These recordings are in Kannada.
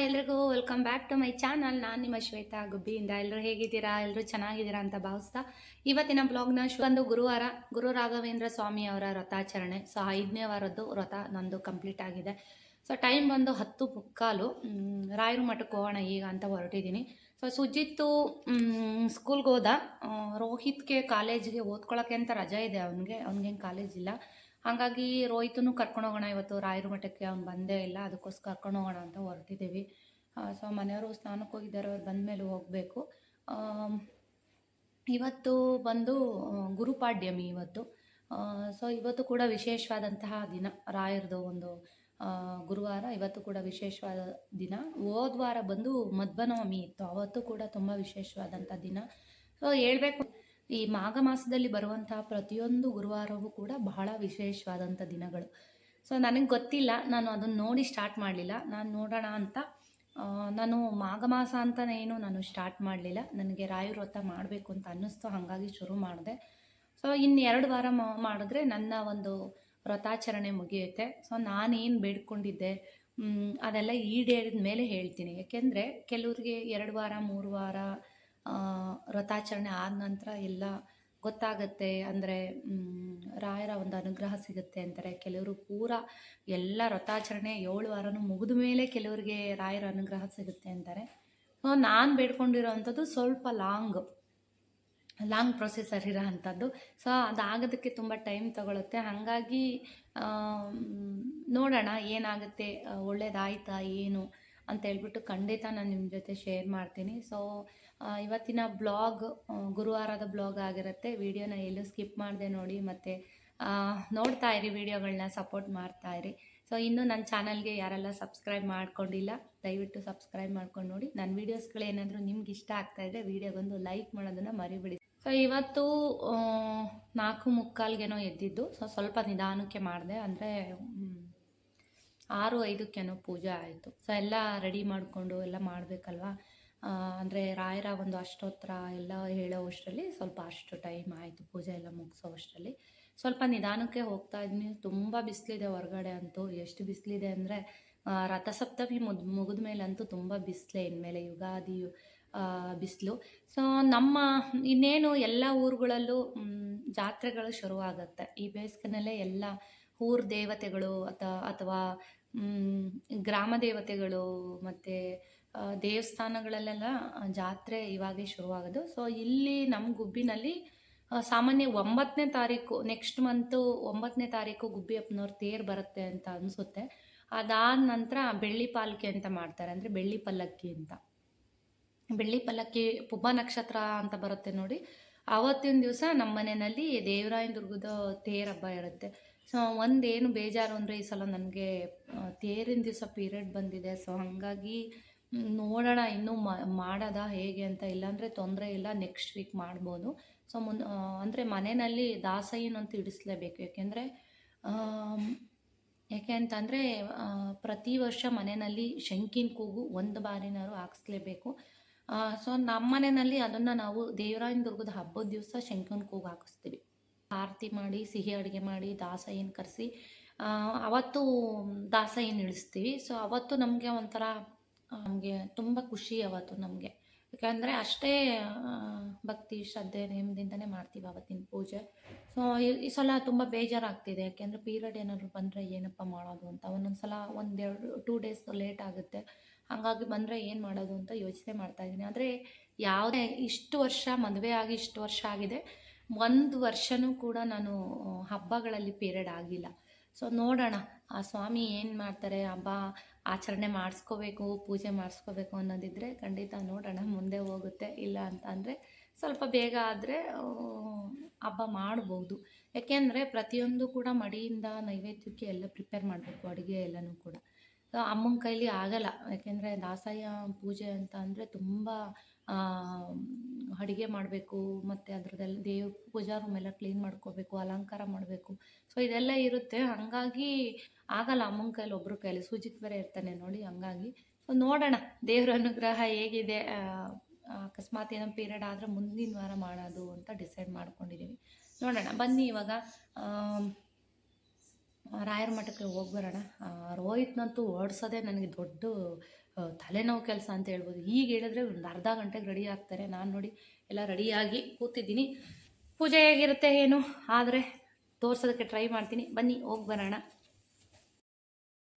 ಎಲ್ರಿಗೂ welcome back to my channel. ನಾನು ನಿಮ್ಮ ಶ್ವೇತಾ ಗುಬ್ಬಿಯಿಂದ. ಎಲ್ಲರೂ ಹೇಗಿದ್ದೀರಾ? ಎಲ್ಲರೂ ಚೆನ್ನಾಗಿದ್ದೀರಾ ಅಂತ ಭಾವಿಸ್ತಾ ಇವತ್ತಿನ ಬ್ಲಾಗ್ನ ಒಂದು ಗುರುವಾರ ಗುರು ರಾಘವೇಂದ್ರ ಸ್ವಾಮಿ ಅವರ ವ್ರತಾಚರಣೆ. ಸೊ 5ನೇ ವಾರದ್ದು ವ್ರತ ನಂದು ಕಂಪ್ಲೀಟ್ ಆಗಿದೆ. ಸೊ ಟೈಮ್ ಬಂದು 10:15. ರಾಯರ ಮಠಕ್ಕೆ ಹೋಗೋಣ ಈಗ ಅಂತ ಹೊರಟಿದ್ದೀನಿ. ಸೊ ಸುಜಿತ್ತು ಸ್ಕೂಲ್ಗೆ ಹೋದ. ರೋಹಿತ್ಗೆ ಕಾಲೇಜ್ಗೆ ಓದ್ಕೊಳ್ಳೋಕ್ಕೆ ಅಂತ ರಜೆ ಇದೆ. ಅವ್ನಿಗೇನು ಕಾಲೇಜ್ ಇಲ್ಲ. ಹಾಗಾಗಿ ರೋಹಿತನು ಕರ್ಕೊಂಡು ಹೋಗೋಣ ಇವತ್ತು ರಾಯರ ಮಠಕ್ಕೆ. ಅವ್ನು ಬಂದೇ ಇಲ್ಲ, ಅದಕ್ಕೋಸ್ಕರ ಕರ್ಕೊಂಡು ಹೋಗೋಣ ಅಂತ ಹೊರಟಿದ್ದೀವಿ. ಸೊ ಮನೆಯವರು ಸ್ನಾನಕ್ಕೆ ಹೋಗಿದ್ದಾರೆ, ಅವ್ರು ಬಂದ ಮೇಲೆ ಹೋಗಬೇಕು. ಇವತ್ತು ಬಂದು ಗುರುಪಾಡ್ಯಮಿ ಇವತ್ತು. ಸೊ ಇವತ್ತು ಕೂಡ ವಿಶೇಷವಾದಂತಹ ದಿನ. ರಾಯರದು ಒಂದು ಗುರುವಾರ, ಇವತ್ತು ಕೂಡ ವಿಶೇಷವಾದ ದಿನ. ಹೋದ ವಾರ ಬಂದು ಮಧ್ವನವಮಿ ಇತ್ತು, ಅವತ್ತು ಕೂಡ ತುಂಬ ವಿಶೇಷವಾದಂಥ ದಿನ. ಸೊ ಹೇಳ್ಬೇಕು, ಈ ಮಾಘ ಮಾಸದಲ್ಲಿ ಬರುವಂತಹ ಪ್ರತಿಯೊಂದು ಗುರುವಾರವೂ ಕೂಡ ಬಹಳ ವಿಶೇಷವಾದಂಥ ದಿನಗಳು. ಸೊ ನನಗೆ ಗೊತ್ತಿಲ್ಲ, ನಾನು ಅದನ್ನು ನೋಡಿ ಸ್ಟಾರ್ಟ್ ಮಾಡಲಿಲ್ಲ. ನಾನು ನೋಡೋಣ ಅಂತ ನಾನು ಮಾಘ ಮಾಸ ಅಂತನೇನು ನಾನು ಸ್ಟಾರ್ಟ್ ಮಾಡಲಿಲ್ಲ. ನನಗೆ ರಾಯರ ವ್ರತ ಮಾಡಬೇಕು ಅಂತ ಅನ್ನಿಸ್ತು, ಹಾಗಾಗಿ ಶುರು ಮಾಡಿದೆ. ಸೊ ಇನ್ನು 2 ವಾರ ಮಾಡಿದ್ರೆ ನನ್ನ ಒಂದು ವ್ರತಾಚರಣೆ ಮುಗಿಯುತ್ತೆ. ಸೊ ನಾನೇನು ಬೇಡ್ಕೊಂಡಿದ್ದೆ ಅದೆಲ್ಲ ಈಡೇರಿದ ಮೇಲೆ ಹೇಳ್ತೀನಿ. ಯಾಕೆಂದರೆ ಕೆಲವ್ರಿಗೆ 2 ವಾರ 3 ವಾರ ವ್ರತಾಚರಣೆ ಆದ ನಂತರ ಎಲ್ಲ ಗೊತ್ತಾಗತ್ತೆ, ಅಂದರೆ ರಾಯರ ಒಂದು ಅನುಗ್ರಹ ಸಿಗುತ್ತೆ ಅಂತಾರೆ. ಕೆಲವರು ಪೂರ ಎಲ್ಲ ವ್ರತಾಚರಣೆ 7 ವಾರನೂ ಮುಗಿದ ಮೇಲೆ ಕೆಲವರಿಗೆ ರಾಯರ ಅನುಗ್ರಹ ಸಿಗುತ್ತೆ ಅಂತಾರೆ. ನಾನು ಬೇಡ್ಕೊಂಡಿರೋ ಅಂಥದ್ದು ಸ್ವಲ್ಪ ಲಾಂಗ್ ಪ್ರೊಸೆಸರ್ ಇರೋ ಅಂಥದ್ದು. ಸೊ ಅದಾಗೋದಕ್ಕೆ ತುಂಬ ಟೈಮ್ ತಗೊಳುತ್ತೆ. ಹಾಗಾಗಿ ನೋಡೋಣ ಏನಾಗುತ್ತೆ, ಒಳ್ಳೇದಾಯ್ತಾ ಏನು ಅಂತ ಹೇಳ್ಬಿಟ್ಟು ಖಂಡಿತ ನಾನು ನಿಮ್ಮ ಜೊತೆ ಶೇರ್ ಮಾಡ್ತೀನಿ. ಸೊ ಇವತ್ತಿನ ಬ್ಲಾಗ್ ಗುರುವಾರದ ಬ್ಲಾಗ್ ಆಗಿರುತ್ತೆ. ವಿಡಿಯೋನ ಎಲ್ಲೂ ಸ್ಕಿಪ್ ಮಾಡಿದೆ ನೋಡಿ, ಮತ್ತು ನೋಡ್ತಾ ಇರಿ, ವಿಡಿಯೋಗಳನ್ನ ಸಪೋರ್ಟ್ ಮಾಡ್ತಾಯಿರಿ. ಸೊ ಇನ್ನೂ ನನ್ನ ಚಾನಲ್ಗೆ ಯಾರೆಲ್ಲ ಸಬ್ಸ್ಕ್ರೈಬ್ ಮಾಡ್ಕೊಂಡಿಲ್ಲ ದಯವಿಟ್ಟು ಸಬ್ಸ್ಕ್ರೈಬ್ ಮಾಡ್ಕೊಂಡು ನೋಡಿ. ನನ್ನ ವೀಡಿಯೋಸ್ಗಳೇನಾದರೂ ನಿಮ್ಗೆ ಇಷ್ಟ ಆಗ್ತಾಯಿದ್ರೆ ವಿಡಿಯೋಗೊಂದು ಲೈಕ್ ಮಾಡೋದನ್ನು ಮರಿಬಿಡಿ. ಸೊ ಇವತ್ತು 4:45ಗೇನೋ ಎದ್ದಿದ್ದು. ಸೊ ಸ್ವಲ್ಪ ನಿಧಾನಕ್ಕೆ ಮಾಡಿದೆ, ಅಂದರೆ 6:05ಗೇನೋ ಪೂಜೆ ಆಯಿತು. ಸೊ ಎಲ್ಲ ರೆಡಿ ಮಾಡಿಕೊಂಡು ಎಲ್ಲ ಮಾಡಬೇಕಲ್ವ. ಅಂದರೆ ರಾಯರ ಒಂದು ಅಷ್ಟೋತ್ತರ ಎಲ್ಲ ಹೇಳೋ ಅಷ್ಟರಲ್ಲಿ ಸ್ವಲ್ಪ ಅಷ್ಟು ಟೈಮ್ ಆಯಿತು. ಪೂಜೆ ಎಲ್ಲ ಮುಗಿಸೋ ಅಷ್ಟರಲ್ಲಿ ಸ್ವಲ್ಪ ನಿಧಾನಕ್ಕೆ ಹೋಗ್ತಾ ಇದ್ದೀನಿ. ತುಂಬ ಬಿಸಿಲಿದೆ ಹೊರಗಡೆ ಅಂತೂ. ಎಷ್ಟು ಬಿಸಿಲಿದೆ ಅಂದರೆ ರಥಸಪ್ತಮಿ ಮುಗಿದ ಮೇಲಂತೂ ತುಂಬ ಬಿಸಿಲೇ. ಇನ್ಮೇಲೆ ಯುಗಾದಿ ಬಿಸಿಲು. ಸೊ ನಮ್ಮ ಇನ್ನೇನು ಎಲ್ಲ ಊರುಗಳಲ್ಲೂ ಜಾತ್ರೆಗಳು ಶುರುವಾಗುತ್ತೆ ಈ ಬೇಸಿಗೆನಲ್ಲೇ. ಎಲ್ಲ ಊರ ದೇವತೆಗಳು ಅಥವಾ ಗ್ರಾಮ ದೇವತೆಗಳು ಮತ್ತು ದೇವಸ್ಥಾನಗಳಲ್ಲೆಲ್ಲ ಜಾತ್ರೆ ಇವಾಗೇ ಶುರುವಾಗೋದು. ಸೊ ಇಲ್ಲಿ ನಮ್ಮ ಗುಬ್ಬಿನಲ್ಲಿ ಸಾಮಾನ್ಯ 9ನೇ ತಾರೀಕು, ನೆಕ್ಸ್ಟ್ ಮಂತು 9ನೇ ತಾರೀಕು ಗುಬ್ಬಿ ಅಪ್ಪನವ್ರ ತೇರು ಬರುತ್ತೆ ಅಂತ ಅನಿಸುತ್ತೆ. ಅದಾದ ನಂತರ ಬೆಳ್ಳಿ ಪಾಲ್ಕಿ ಅಂತ ಮಾಡ್ತಾರೆ, ಅಂದರೆ ಬೆಳ್ಳಿ ಪಲ್ಲಕ್ಕಿ ಅಂತ. ಬೆಳ್ಳಿ ಪಲ್ಲಕ್ಕಿ ಪುಬ್ಬ ನಕ್ಷತ್ರ ಅಂತ ಬರುತ್ತೆ ನೋಡಿ, ಆವತ್ತಿನ ದಿವಸ ನಮ್ಮ ಮನೆಯಲ್ಲಿ ದೇವರಾಯನ ದುರ್ಗದ ತೇರು ಹಬ್ಬ ಇರುತ್ತೆ. ಸೊ ಒಂದೇನು ಬೇಜಾರು ಅಂದರೆ ಈ ಸಲ ನನಗೆ ತೇರಿನ ದಿವಸ ಪೀರಿಯಡ್ ಬಂದಿದೆ. ಸೊ ಹಾಗಾಗಿ ನೋಡೋಣ ಇನ್ನೂ ಮಾಡೋದಾ ಹೇಗೆ ಅಂತ. ಇಲ್ಲಾಂದರೆ ತೊಂದರೆ ಇಲ್ಲ, ನೆಕ್ಸ್ಟ್ ವೀಕ್ ಮಾಡ್ಬೋದು. ಸೊ ಅಂದರೆ ಮನೆಯಲ್ಲಿ ದಾಸಯ್ಯನಂತೂ ಇಡಿಸ್ಲೇಬೇಕು. ಯಾಕೆ ಅಂತಂದರೆ ಪ್ರತಿ ವರ್ಷ ಮನೆಯಲ್ಲಿ ಶಂಕಿನ ಕೂಗು ಒಂದು ಬಾರಿನಾರು ಹಾಕಿಸ್ಲೇಬೇಕು. ಸೊ ನಮ್ಮ ಮನೆಯಲ್ಲಿ ಅದನ್ನು ನಾವು ದೇವರಾಯನ ದುರ್ಗದ ಹಬ್ಬದ ದಿವಸ ಶಂಕಿನ ಕೂಗು ಹಾಕಿಸ್ತೀವಿ. ಆರತಿ ಮಾಡಿ, ಸಿಹಿ ಅಡುಗೆ ಮಾಡಿ, ದಾಸಯ್ಯನ ಕರೆಸಿ ಅವತ್ತು ದಾಸಯ್ಯನ ಇಳಿಸ್ತೀವಿ. ಸೊ ಅವತ್ತು ನಮಗೆ ಒಂಥರ ನಮಗೆ ತುಂಬ ಖುಷಿ ಅವತ್ತು ನಮಗೆ. ಯಾಕಂದರೆ ಅಷ್ಟೇ ಭಕ್ತಿ ಶ್ರದ್ಧೆ ನೆಮ್ಮದಿಂದನೇ ಮಾಡ್ತೀವಿ ಅವತ್ತಿನ ಪೂಜೆ. ಸೊ ಈ ಸಲ ತುಂಬ ಬೇಜಾರಾಗ್ತಿದೆ. ಯಾಕೆಂದರೆ ಪೀರಿಯಡ್ ಏನಾದರೂ ಬಂದರೆ ಏನಪ್ಪ ಮಾಡೋದು ಅಂತ. ಒಂದೊಂದು ಸಲ 2 ಡೇಸ್ ಲೇಟ್ ಆಗುತ್ತೆ. ಹಾಗಾಗಿ ಬಂದರೆ ಏನು ಮಾಡೋದು ಅಂತ ಯೋಚನೆ ಮಾಡ್ತಾಯಿದ್ದೀನಿ. ಆದರೆ ಯಾವುದೇ ಇಷ್ಟು ವರ್ಷ ಮದುವೆ ಆಗಿ ಇಷ್ಟು ವರ್ಷ ಆಗಿದೆ, 1 ವರ್ಷವೂ ಕೂಡ ನಾನು ಹಬ್ಬಗಳಲ್ಲಿ ಪೀರಿಯಡ್ ಆಗಿಲ್ಲ. ಸೊ ನೋಡೋಣ ಆ ಸ್ವಾಮಿ ಏನು ಮಾಡ್ತಾರೆ. ಹಬ್ಬ ಆಚರಣೆ ಮಾಡಿಸ್ಕೋಬೇಕು, ಪೂಜೆ ಮಾಡಿಸ್ಕೋಬೇಕು ಅನ್ನೋದಿದ್ದರೆ ಖಂಡಿತ ನೋಡೋಣ, ಮುಂದೆ ಹೋಗುತ್ತೆ. ಇಲ್ಲ ಅಂತ ಅಂದರೆ ಸ್ವಲ್ಪ ಬೇಗ ಆದರೆ ಹಬ್ಬ ಮಾಡ್ಬೋದು. ಯಾಕೆಂದರೆ ಪ್ರತಿಯೊಂದು ಕೂಡ ಮಡಿಯಿಂದ ನೈವೇದ್ಯಕ್ಕೆ ಎಲ್ಲ ಪ್ರಿಪೇರ್ ಮಾಡಬೇಕು, ಅಡುಗೆ ಎಲ್ಲನೂ ಕೂಡ. ಸೊ ಅಮ್ಮನ ಕೈಲಿ ಆಗಲ್ಲ. ಯಾಕೆಂದರೆ ದಾಸಯ್ಯ ಪೂಜೆ ಅಂತ ಅಂದರೆ ತುಂಬ ಅಡುಗೆ ಮಾಡಬೇಕು, ಮತ್ತು ಅದರದ್ದೆಲ್ಲ ದೇವ್ರ ಪೂಜಾ ರೂಮ್ ಎಲ್ಲ ಕ್ಲೀನ್ ಮಾಡ್ಕೋಬೇಕು, ಅಲಂಕಾರ ಮಾಡಬೇಕು. ಸೊ ಇದೆಲ್ಲ ಇರುತ್ತೆ. ಹಾಗಾಗಿ ಆಗಲ್ಲ ಅಮ್ಮನ ಕೈಲಿ, ಒಬ್ಬರ ಕೈಲಿ. ಸುಜಿತ್ ಬೇರೆ ಇರ್ತಾನೆ ನೋಡಿ, ಹಂಗಾಗಿ. ಸೊ ನೋಡೋಣ ದೇವ್ರ ಅನುಗ್ರಹ ಹೇಗಿದೆ. ಅಕಸ್ಮಾತ್ ಏನೋ ಪೀರಿಯಡ್ ಆದರೆ ಮುಂದಿನ ವಾರ ಮಾಡೋದು ಅಂತ ಡಿಸೈಡ್ ಮಾಡ್ಕೊಂಡಿದ್ದೀವಿ. ನೋಡೋಣ, ಬನ್ನಿ ಇವಾಗ ರಾಯರ ಮಠಕ್ಕೆ ಹೋಗಿ ಬರೋಣ. ರೋಹಿತ್ನಂತೂ ಓಡಿಸೋದೇ ನನಗೆ ದೊಡ್ಡ ತಲೆನೋವು ಕೆಲಸ ಅಂತ ಹೇಳ್ಬೋದು. ಈಗ ಹೇಳಿದ್ರೆ ಒಂದು ಅರ್ಧ ಗಂಟೆಗೆ ರೆಡಿ ಆಗ್ತಾರೆ. ನಾನು ನೋಡಿ ಎಲ್ಲ ರೆಡಿಯಾಗಿ ಕೂತಿದ್ದೀನಿ. ಪೂಜೆ ಹೇಗಿರುತ್ತೆ ಏನು ಆದರೆ ತೋರ್ಸೋದಕ್ಕೆ ಟ್ರೈ ಮಾಡ್ತೀನಿ. ಬನ್ನಿ ಹೋಗಿ ಬರೋಣ.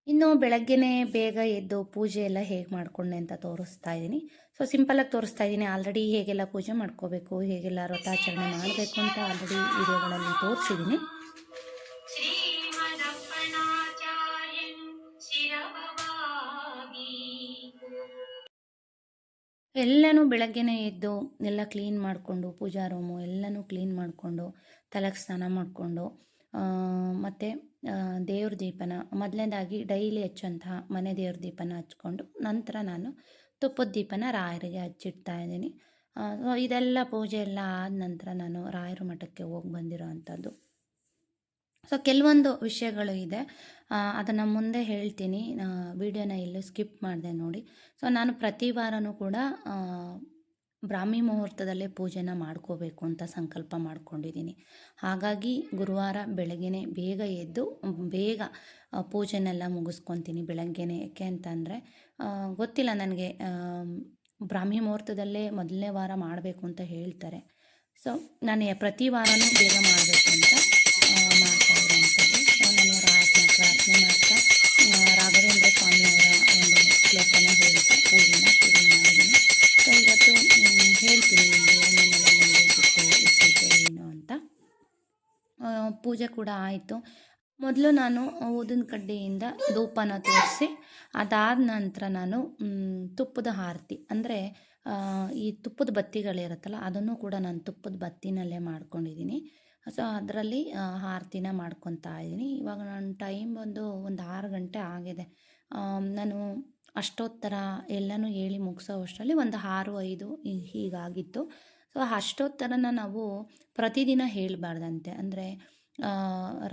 ಇನ್ನು ಬೆಳಗ್ಗೆನೇ ಬೇಗ ಎದ್ದು ಪೂಜೆ ಎಲ್ಲ ಹೇಗೆ ಮಾಡಿಕೊಂಡೆ ಅಂತ ತೋರಿಸ್ತಾ ಇದ್ದೀನಿ. ಸೊ ಸಿಂಪಲಾಗಿ ತೋರಿಸ್ತಾ ಇದ್ದೀನಿ. ಆಲ್ರೆಡಿ ಹೇಗೆಲ್ಲ ಪೂಜೆ ಮಾಡ್ಕೋಬೇಕು, ಹೇಗೆಲ್ಲ ವ್ರತಾಚರಣೆ ಮಾಡಬೇಕು ಅಂತ ಆಲ್ರೆಡಿ ವಿಡಿಯೋಗಳಲ್ಲಿ ತೋರಿಸಿದ್ದೀನಿ. ಎಲ್ಲನೂ ಬೆಳಗ್ಗೆನೇ ಎದ್ದು ಎಲ್ಲ ಕ್ಲೀನ್ ಮಾಡಿಕೊಂಡು, ಪೂಜಾ ರೂಮು ಎಲ್ಲನೂ ಕ್ಲೀನ್ ಮಾಡಿಕೊಂಡು, ತಲೆಗೆ ಸ್ನಾನ ಮಾಡಿಕೊಂಡು, ಮತ್ತು ದೇವ್ರ ದೀಪನ ಮೊದಲನೇದಾಗಿ ಡೈಲಿ ಹಚ್ಚುವಂತಹ ಮನೆ ದೇವ್ರ ದೀಪನ ಹಚ್ಕೊಂಡು, ನಂತರ ನಾನು ತುಪ್ಪದ ದೀಪನ ರಾಯರಿಗೆ ಹಚ್ಚಿಡ್ತಾ ಇದ್ದೀನಿ. ಇದೆಲ್ಲ ಪೂಜೆ ಎಲ್ಲ ಆದ ನಂತರ ನಾನು ರಾಯರ ಮಠಕ್ಕೆ ಹೋಗಿ ಬಂದಿರೋ ಅಂಥದ್ದು. ಸೊ ಕೆಲವೊಂದು ವಿಷಯಗಳು ಇದೆ, ಅದನ್ನು ಮುಂದೆ ಹೇಳ್ತೀನಿ. ವಿಡಿಯೋನ ಎಲ್ಲೂ ಸ್ಕಿಪ್ ಮಾಡಿದೆ ನೋಡಿ. ಸೊ ನಾನು ಪ್ರತಿ ವಾರನೂ ಕೂಡ ಬ್ರಾಹ್ಮಿ ಮುಹೂರ್ತದಲ್ಲೇ ಪೂಜೆನ ಮಾಡ್ಕೋಬೇಕು ಅಂತ ಸಂಕಲ್ಪ ಮಾಡ್ಕೊಂಡಿದ್ದೀನಿ. ಹಾಗಾಗಿ ಗುರುವಾರ ಬೆಳಗ್ಗೆನೇ ಬೇಗ ಎದ್ದು ಬೇಗ ಪೂಜೆನೆಲ್ಲ ಮುಗಿಸ್ಕೊತೀನಿ ಬೆಳಗ್ಗೆನೇ. ಯಾಕೆ ಅಂತಂದರೆ ಗೊತ್ತಿಲ್ಲ ನನಗೆ, ಬ್ರಾಹ್ಮಿ ಮುಹೂರ್ತದಲ್ಲೇ ಮೊದಲನೇ ವಾರ ಮಾಡಬೇಕು ಅಂತ ಹೇಳ್ತಾರೆ. ಸೊ ನಾನು ಪ್ರತಿ ವಾರನೂ ಬೇಗ ಮಾಡಬೇಕು ಅಂತ ಮಾಡ್ತಾ ಇರೋವಂಥದ್ದು. ಸೊ ನಾನು ಪ್ರಾರ್ಥನೆ ಮಾಡ್ತಾ ರಾಘವೇಂದ್ರ ಸ್ವಾಮಿಯವರ ಒಂದು ಶ್ಲೋಕನ ಹೇಳ್ತಾ ಪೂಜೆನ ಶುರು ಮಾಡಿದ್ದೀನಿ. ಸೊ ಇವತ್ತು ಹೇಳ್ತೀನಿ ನಿಮಗೆ ಏನೇನೆಲ್ಲ ನೈವೇದ್ಯಕ್ಕೆ ಇಟ್ಟಿದ್ದೆ ಏನು ಅಂತ. ಪೂಜೆ ಕೂಡ ಆಯಿತು. ಮೊದಲು ನಾನು ಊದಿನ ಕಡ್ಡಿಯಿಂದ ಧೂಪನ ತೋರಿಸಿ, ಅದಾದ ನಂತರ ನಾನು ತುಪ್ಪದ ಆರತಿ ಅಂದರೆ ಈ ತುಪ್ಪದ ಬತ್ತಿಗಳಿರುತ್ತಲ್ಲ ಅದನ್ನು ಕೂಡ ನಾನು ತುಪ್ಪದ ಬತ್ತಿನಲ್ಲೇ ಮಾಡ್ಕೊಂಡಿದ್ದೀನಿ. ಸೊ ಅದರಲ್ಲಿ ಆರತಿನ ಮಾಡ್ಕೊತಾ ಇದ್ದೀನಿ. ಇವಾಗ ನನ್ನ ಟೈಮ್ ಒಂದು 6 ಗಂಟೆ ಆಗಿದೆ. ನಾನು ಅಷ್ಟೋತ್ತರ ಎಲ್ಲನೂ ಹೇಳಿ ಮುಗಿಸೋ ಅಷ್ಟರಲ್ಲಿ ಒಂದು 6-5 ಹೀಗಾಗಿತ್ತು. ಸೊ ಅಷ್ಟೋತ್ತರನ ನಾವು ಪ್ರತಿದಿನ ಹೇಳಬಾರ್ದಂತೆ. ಅಂದರೆ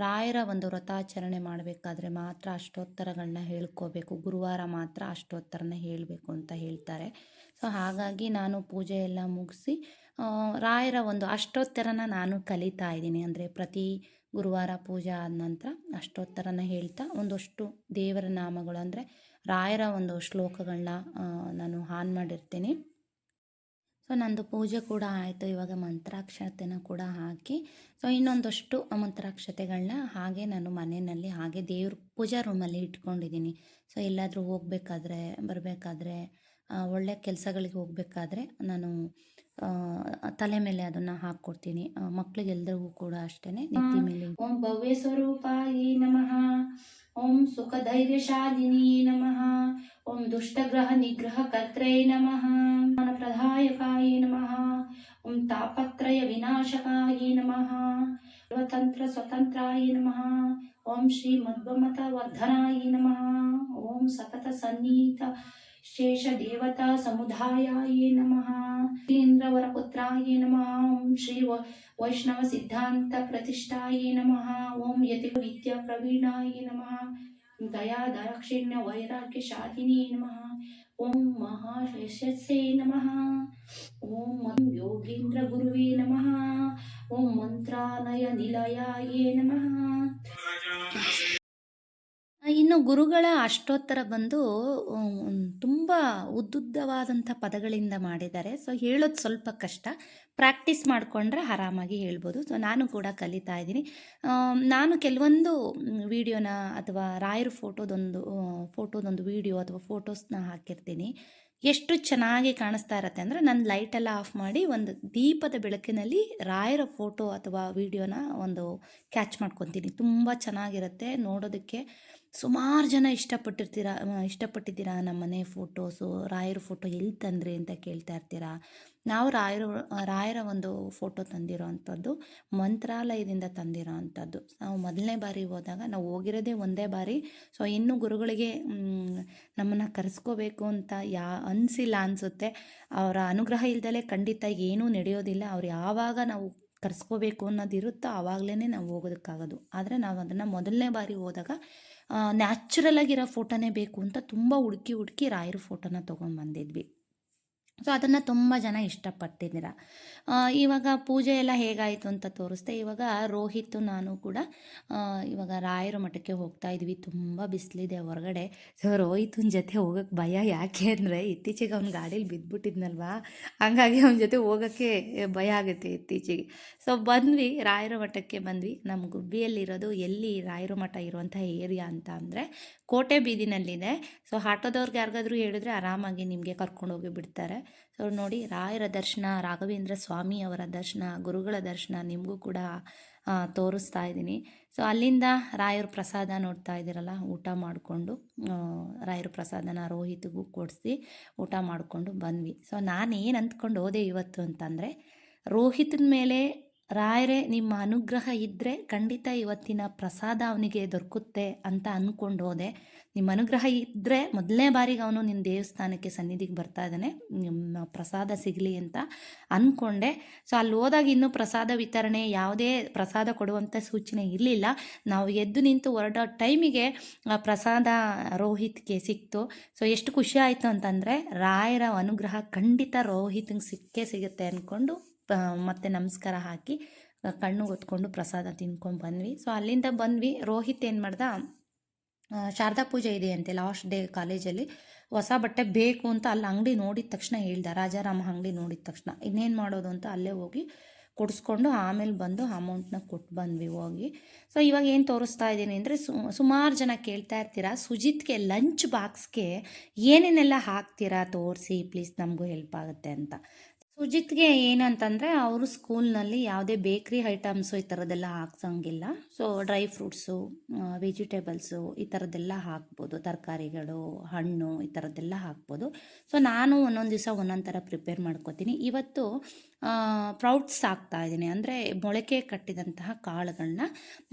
ರಾಯರ ಒಂದು ವ್ರತಾಚರಣೆ ಮಾಡಬೇಕಾದ್ರೆ ಮಾತ್ರ ಅಷ್ಟೋತ್ತರಗಳನ್ನ ಹೇಳ್ಕೋಬೇಕು. ಗುರುವಾರ ಮಾತ್ರ ಅಷ್ಟೋತ್ತರನ ಹೇಳಬೇಕು ಅಂತ ಹೇಳ್ತಾರೆ. ಸೊ ಹಾಗಾಗಿ ನಾನು ಪೂಜೆ ಎಲ್ಲ ಮುಗಿಸಿ ರಾಯರ ಒಂದು ಅಷ್ಟೋತ್ತರನ ನಾನು ಕಲಿತಾ ಇದ್ದೀನಿ. ಅಂದರೆ ಪ್ರತಿ ಗುರುವಾರ ಪೂಜೆ ಆದ ನಂತರ ಅಷ್ಟೋತ್ತರನ ಹೇಳ್ತಾ ಒಂದಷ್ಟು ದೇವರ ನಾಮಗಳು ಅಂದರೆ ರಾಯರ ಒಂದು ಶ್ಲೋಕಗಳನ್ನ ನಾನು ಆನ್ ಮಾಡಿರ್ತೀನಿ. ಸೊ ನಂದು ಪೂಜೆ ಕೂಡ ಆಯಿತು. ಇವಾಗ ಮಂತ್ರಾಕ್ಷತೆನ ಕೂಡ ಹಾಕಿ, ಸೊ ಇನ್ನೊಂದಷ್ಟು ಮಂತ್ರಾಕ್ಷತೆಗಳನ್ನ ಹಾಗೆ ನಾನು ಮನೆಯಲ್ಲಿ ಹಾಗೆ ದೇವ್ರ ಪೂಜಾ ರೂಮಲ್ಲಿ ಇಟ್ಕೊಂಡಿದ್ದೀನಿ. ಸೊ ಎಲ್ಲಾದರೂ ಹೋಗಬೇಕಾದ್ರೆ ಬರಬೇಕಾದ್ರೆ ಒಳ್ಳೆ ಕೆಲಸಗಳಿಗೆ ಹೋಗಬೇಕಾದ್ರೆ ನಾನು ತಲೆ ಮೇಲೆ ಅದನ್ನು ಹಾಕ್ಕೊಡ್ತೀನಿ. ಮಕ್ಕಳಿಗೆಲ್ರಿಗೂ ಕೂಡ ಅಷ್ಟೇ ನೆತ್ತಿ ಮೇಲೆ. ಓಂ ಭವ್ಯ ಸ್ವರೂಪಾಯಿ ನಮಃ, ಓಂ ಸುಖ ಧೈರ್ಯಶಾಲಿನಿ ನಮಃ, ಓಂ ದುಷ್ಟಗ್ರಹ ನಿಗ್ರಹ ಕರ್ತ್ರೈ ನಮಃ, ಪ್ರದಾಯಕಾಯ ನಮಃ, ಓಂ ತಾಪತ್ರಯ ವಿನಾಶಕಾಯ ನಮಃ, ಸರ್ವತಂತ್ರ ಸ್ವತಂತ್ರಾಯ ನಮಃ, ಓಂ ಶ್ರೀ ಮಧ್ವಮತ ವರ್ಧನಾಯ ನಮಃ, ಓಂ ಸತತ ಸನ್ನಿಹಿತ ಶೇಷ ದೇವತಾ ಸಮುದಾಯಾಯ ನಮಃ, ಇಂದ್ರವರ ಪುತ್ರಾಯ ನಮಃ, ಓಂ ಶ್ರೀ ವೈಷ್ಣವ ಸಿದ್ಧಾಂತ ಪ್ರತಿಷ್ಠಾಯ ನಮಃ, ಓಂ ಯತಿ ವಿದ್ಯಾ ಪ್ರವೀಣಾಯ ನಮಃ, ದಯಾ ದಾಕ್ಷಿಣ್ಯ ವೈರಾಗ್ಯ ಶಾಲಿನಿ ನಮಃ, ಓಂ ಮಹಾಶಯಸ್ಸೇ ನಮಃ, ಓಂ ಯೋಗೀಂದ್ರ ಗುರುವೇ ನಮಃ, ಓಂ ಮಂತ್ರಾಲಯ ನಿಲಯಾಯ ನಮಃ. ಇನ್ನು ಗುರುಗಳ ಅಷ್ಟೋತ್ತರ ಬಂದು ತುಂಬ ಉದ್ದುದ್ದವಾದಂಥ ಪದಗಳಿಂದ ಮಾಡಿದ್ದಾರೆ. ಸೊ ಹೇಳೋದು ಸ್ವಲ್ಪ ಕಷ್ಟ, ಪ್ರಾಕ್ಟೀಸ್ ಮಾಡಿಕೊಂಡ್ರೆ ಆರಾಮಾಗಿ ಹೇಳ್ಬೋದು. ಸೊ ನಾನು ಕೂಡ ಕಲಿತಾ ಇದ್ದೀನಿ. ನಾನು ಕೆಲವೊಂದು ವಿಡಿಯೋನ ಅಥವಾ ರಾಯರ ಫೋಟೋದೊಂದು ವಿಡಿಯೋ ಅಥವಾ ಫೋಟೋಸ್ನ ಹಾಕಿರ್ತೀನಿ. ಎಷ್ಟು ಚೆನ್ನಾಗಿ ಕಾಣಿಸ್ತಾ ಇರುತ್ತೆ ಅಂದರೆ ನಾನು ಲೈಟೆಲ್ಲ ಆಫ್ ಮಾಡಿ ಒಂದು ದೀಪದ ಬೆಳಕಿನಲ್ಲಿ ರಾಯರ ಫೋಟೋ ಅಥವಾ ವಿಡಿಯೋನ ಒಂದು ಕ್ಯಾಚ್ ಮಾಡ್ಕೊತೀನಿ. ತುಂಬ ಚೆನ್ನಾಗಿರುತ್ತೆ ನೋಡೋದಕ್ಕೆ. ಸುಮಾರು ಜನ ಇಷ್ಟಪಟ್ಟಿದ್ದೀರಾ ನಮ್ಮ ಮನೆ ಫೋಟೋಸು, ರಾಯರ ಫೋಟೋ ಎಲ್ಲಿ ತಂದ್ರಿ ಅಂತ ಕೇಳ್ತಾ ಇರ್ತೀರಾ. ನಾವು ರಾಯರ ಒಂದು ಫೋಟೋ ತಂದಿರೋ ಅಂಥದ್ದು ಮಂತ್ರಾಲಯದಿಂದ ತಂದಿರೋ ಅಂಥದ್ದು. ನಾವು ಮೊದಲನೇ ಬಾರಿ ಹೋದಾಗ ನಾವು ಹೋಗಿರೋದೇ ಒಂದೇ ಬಾರಿ. ಸೊ ಇನ್ನೂ ಗುರುಗಳಿಗೆ ನಮ್ಮನ್ನು ಕರೆಸ್ಕೋಬೇಕು ಅಂತ ಅನಿಸಿಲ್ಲ ಅನಿಸುತ್ತೆ. ಅವರ ಅನುಗ್ರಹ ಇಲ್ದಲೇ ಖಂಡಿತ ಏನೂ ನಡೆಯೋದಿಲ್ಲ. ಅವ್ರು ಯಾವಾಗ ನಾವು ಕರೆಸ್ಕೋಬೇಕು ಅನ್ನೋದಿರುತ್ತೋ ಆವಾಗಲೇ ನಾವು ಹೋಗೋದಕ್ಕಾಗೋದು. ಆದರೆ ನಾವು ಅದನ್ನು ಮೊದಲನೇ ಬಾರಿ ಹೋದಾಗ ನ್ಯಾಚುರಲ್ ಆಗಿರೋ ಫೋಟೋನೇ ಬೇಕು ಅಂತ ತುಂಬ ಹುಡುಕಿ ರಾಯರ ಫೋಟೋನ ತೊಗೊಂಡ್ಬಂದಿದ್ವಿ. ಸೊ ಅದನ್ನು ತುಂಬ ಜನ ಇಷ್ಟಪಟ್ಟಿದ್ದೀರ. ಇವಾಗ ಪೂಜೆ ಎಲ್ಲ ಹೇಗಾಯಿತು ಅಂತ ತೋರಿಸ್ದೆ. ಇವಾಗ ರೋಹಿತ್ ನಾನು ಕೂಡ ಇವಾಗ ರಾಯರ ಮಠಕ್ಕೆ ಹೋಗ್ತಾ ಇದ್ವಿ. ತುಂಬ ಬಿಸಿಲಿದೆ ಹೊರಗಡೆ. ಸೊ ರೋಹಿತನ ಜೊತೆ ಹೋಗೋಕ್ಕೆ ಭಯ. ಯಾಕೆ ಅಂದರೆ ಇತ್ತೀಚೆಗೆ ಅವ್ನು ಗಾಡೀಲಿ ಬಿದ್ದುಬಿಟ್ಟಿದ್ನಲ್ವಾ, ಹಂಗಾಗಿ ಅವನ ಜೊತೆ ಹೋಗೋಕ್ಕೆ ಭಯ ಆಗುತ್ತೆ ಇತ್ತೀಚೆಗೆ. ಸೊ ಬಂದ್ವಿ, ರಾಯರ ಮಠಕ್ಕೆ ಬಂದ್ವಿ. ನಮ್ಮ ಗುಬ್ಬಿಯಲ್ಲಿರೋದು ಎಲ್ಲಿ ರಾಯರ ಮಠ ಇರುವಂಥ ಏರಿಯಾ ಅಂತ ಅಂದರೆ ಕೋಟೆ ಬೀದಿನಲ್ಲಿದೆ. ಸೊ ಆಟೋದವ್ರಿಗೆ ಯಾರಿಗಾದ್ರೂ ಹೇಳಿದ್ರೆ ಆರಾಮಾಗಿ ನಿಮಗೆ ಕರ್ಕೊಂಡೋಗಿ ಬಿಡ್ತಾರೆ. ಸೊ ನೋಡಿ, ರಾಯರ ದರ್ಶನ, ರಾಘವೇಂದ್ರ ಸ್ವಾಮಿ ಅವರ ದರ್ಶನ, ಗುರುಗಳ ದರ್ಶನ ನಿಮಗೂ ಕೂಡ ತೋರಿಸ್ತಾ ಇದ್ದೀನಿ. ಸೊ ಅಲ್ಲಿಂದ ರಾಯರ ಪ್ರಸಾದ ನೋಡ್ತಾ ಇದ್ದೀರಲ್ಲ, ಊಟ ಮಾಡಿಕೊಂಡು ರಾಯರ ಪ್ರಸಾದನ ರೋಹಿತ್ಗೂ ಕೊಡಿಸಿ ಊಟ ಮಾಡಿಕೊಂಡು ಬಂದ್ವಿ. ಸೊ ನಾನು ಏನು ಅಂದ್ಕೊಂಡು ಹೋದೆ ಇವತ್ತು ಅಂತಂದರೆ, ರೋಹಿತನ ಮೇಲೆ ರಾಯರೇ ನಿಮ್ಮ ಅನುಗ್ರಹ ಇದ್ದರೆ ಖಂಡಿತ ಇವತ್ತಿನ ಪ್ರಸಾದ ಅವನಿಗೆ ದೊರಕುತ್ತೆ ಅಂತ ಅಂದ್ಕೊಂಡು ಹೋದೆ. ನಿಮ್ಮ ಅನುಗ್ರಹ ಇದ್ದರೆ ಮೊದಲನೇ ಬಾರಿಗೆ ಅವನು ನಿನ್ನ ದೇವಸ್ಥಾನಕ್ಕೆ ಸನ್ನಿಧಿಗೆ ಬರ್ತಾ ಇದ್ದಾನೆ, ನಿಮ್ಮ ಪ್ರಸಾದ ಸಿಗಲಿ ಅಂತ ಅಂದ್ಕೊಂಡೆ. ಸೊ ಅಲ್ಲಿ ಹೋದಾಗ ಇನ್ನೂ ಪ್ರಸಾದ ವಿತರಣೆ, ಯಾವುದೇ ಪ್ರಸಾದ ಕೊಡುವಂಥ ಸೂಚನೆ ಇರಲಿಲ್ಲ. ನಾವು ಎದ್ದು ನಿಂತು ಹೊರಡೋ ಟೈಮಿಗೆ ಪ್ರಸಾದ ರೋಹಿತ್ಗೆ ಸಿಕ್ತು. ಸೊ ಎಷ್ಟು ಖುಷಿ ಆಯಿತು ಅಂತಂದರೆ, ರಾಯರ ಅನುಗ್ರಹ ಖಂಡಿತ ರೋಹಿತ್ಗೆ ಸಿಕ್ಕೇ ಸಿಗುತ್ತೆ ಅಂದ್ಕೊಂಡು ಮತ್ತೆ ನಮಸ್ಕಾರ ಹಾಕಿ ಕಣ್ಣು ಹೊತ್ಕೊಂಡು ಪ್ರಸಾದ ತಿನ್ಕೊಂಡು ಬಂದ್ವಿ. ಸೊ ಅಲ್ಲಿಂದ ಬಂದ್ವಿ. ರೋಹಿತ್ ಏನು ಮಾಡ್ದ, ಶಾರದಾ ಪೂಜೆ ಇದೆ ಅಂತೆ ಲಾಸ್ಟ್ ಡೇ ಕಾಲೇಜಲ್ಲಿ, ಹೊಸ ಬಟ್ಟೆ ಬೇಕು ಅಂತ ಅಲ್ಲಿ ಅಂಗಡಿ ನೋಡಿದ ತಕ್ಷಣ ಹೇಳ್ದ. ರಾಜಾರಾಮ ಅಂಗಡಿ ನೋಡಿದ ತಕ್ಷಣ ಇನ್ನೇನು ಮಾಡೋದು ಅಂತ ಅಲ್ಲೇ ಹೋಗಿ ಕೊಡಿಸ್ಕೊಂಡು ಆಮೇಲೆ ಬಂದು ಅಮೌಂಟ್ನ ಕೊಟ್ಟು ಬಂದ್ವಿ ಹೋಗಿ. ಸೊ ಇವಾಗ ಏನು ತೋರಿಸ್ತಾ ಇದ್ದೀನಿ ಅಂದರೆ, ಸುಮಾರು ಜನ ಕೇಳ್ತಾ ಇರ್ತೀರಾ ಸುಜಿತ್ಗೆ ಲಂಚ್ ಬಾಕ್ಸ್ಗೆ ಏನೇನೆಲ್ಲ ಹಾಕ್ತೀರಾ ತೋರಿಸಿ ಪ್ಲೀಸ್, ನಮಗೂ ಹೆಲ್ಪ್ ಆಗುತ್ತೆ ಅಂತ. ಸುಜಿತ್ಗೆ ಏನಂತಂದರೆ, ಅವರು ಸ್ಕೂಲ್ನಲ್ಲಿ ಯಾವುದೇ ಬೇಕ್ರಿ ಐಟಮ್ಸು ಈ ಥರದ್ದೆಲ್ಲ ಹಾಕ್ಸೋಂಗಿಲ್ಲ. ಸೊ ಡ್ರೈ ಫ್ರೂಟ್ಸು, ವೆಜಿಟೇಬಲ್ಸು ಈ ಥರದ್ದೆಲ್ಲ ಹಾಕ್ಬೋದು, ತರಕಾರಿಗಳು, ಹಣ್ಣು ಈ ಥರದ್ದೆಲ್ಲ ಹಾಕ್ಬೋದು. ಸೊ ನಾನು ಒಂದೊಂದು ದಿವಸ ಒಂದೊಂದು ಥರ ಪ್ರಿಪೇರ್ ಮಾಡ್ಕೋತೀನಿ. ಇವತ್ತು ಪ್ರೌಟ್ಸ್ ಹಾಕ್ತಾಯಿದ್ದೀನಿ, ಅಂದರೆ ಮೊಳಕೆ ಕಟ್ಟಿದಂತಹ ಕಾಳುಗಳನ್ನ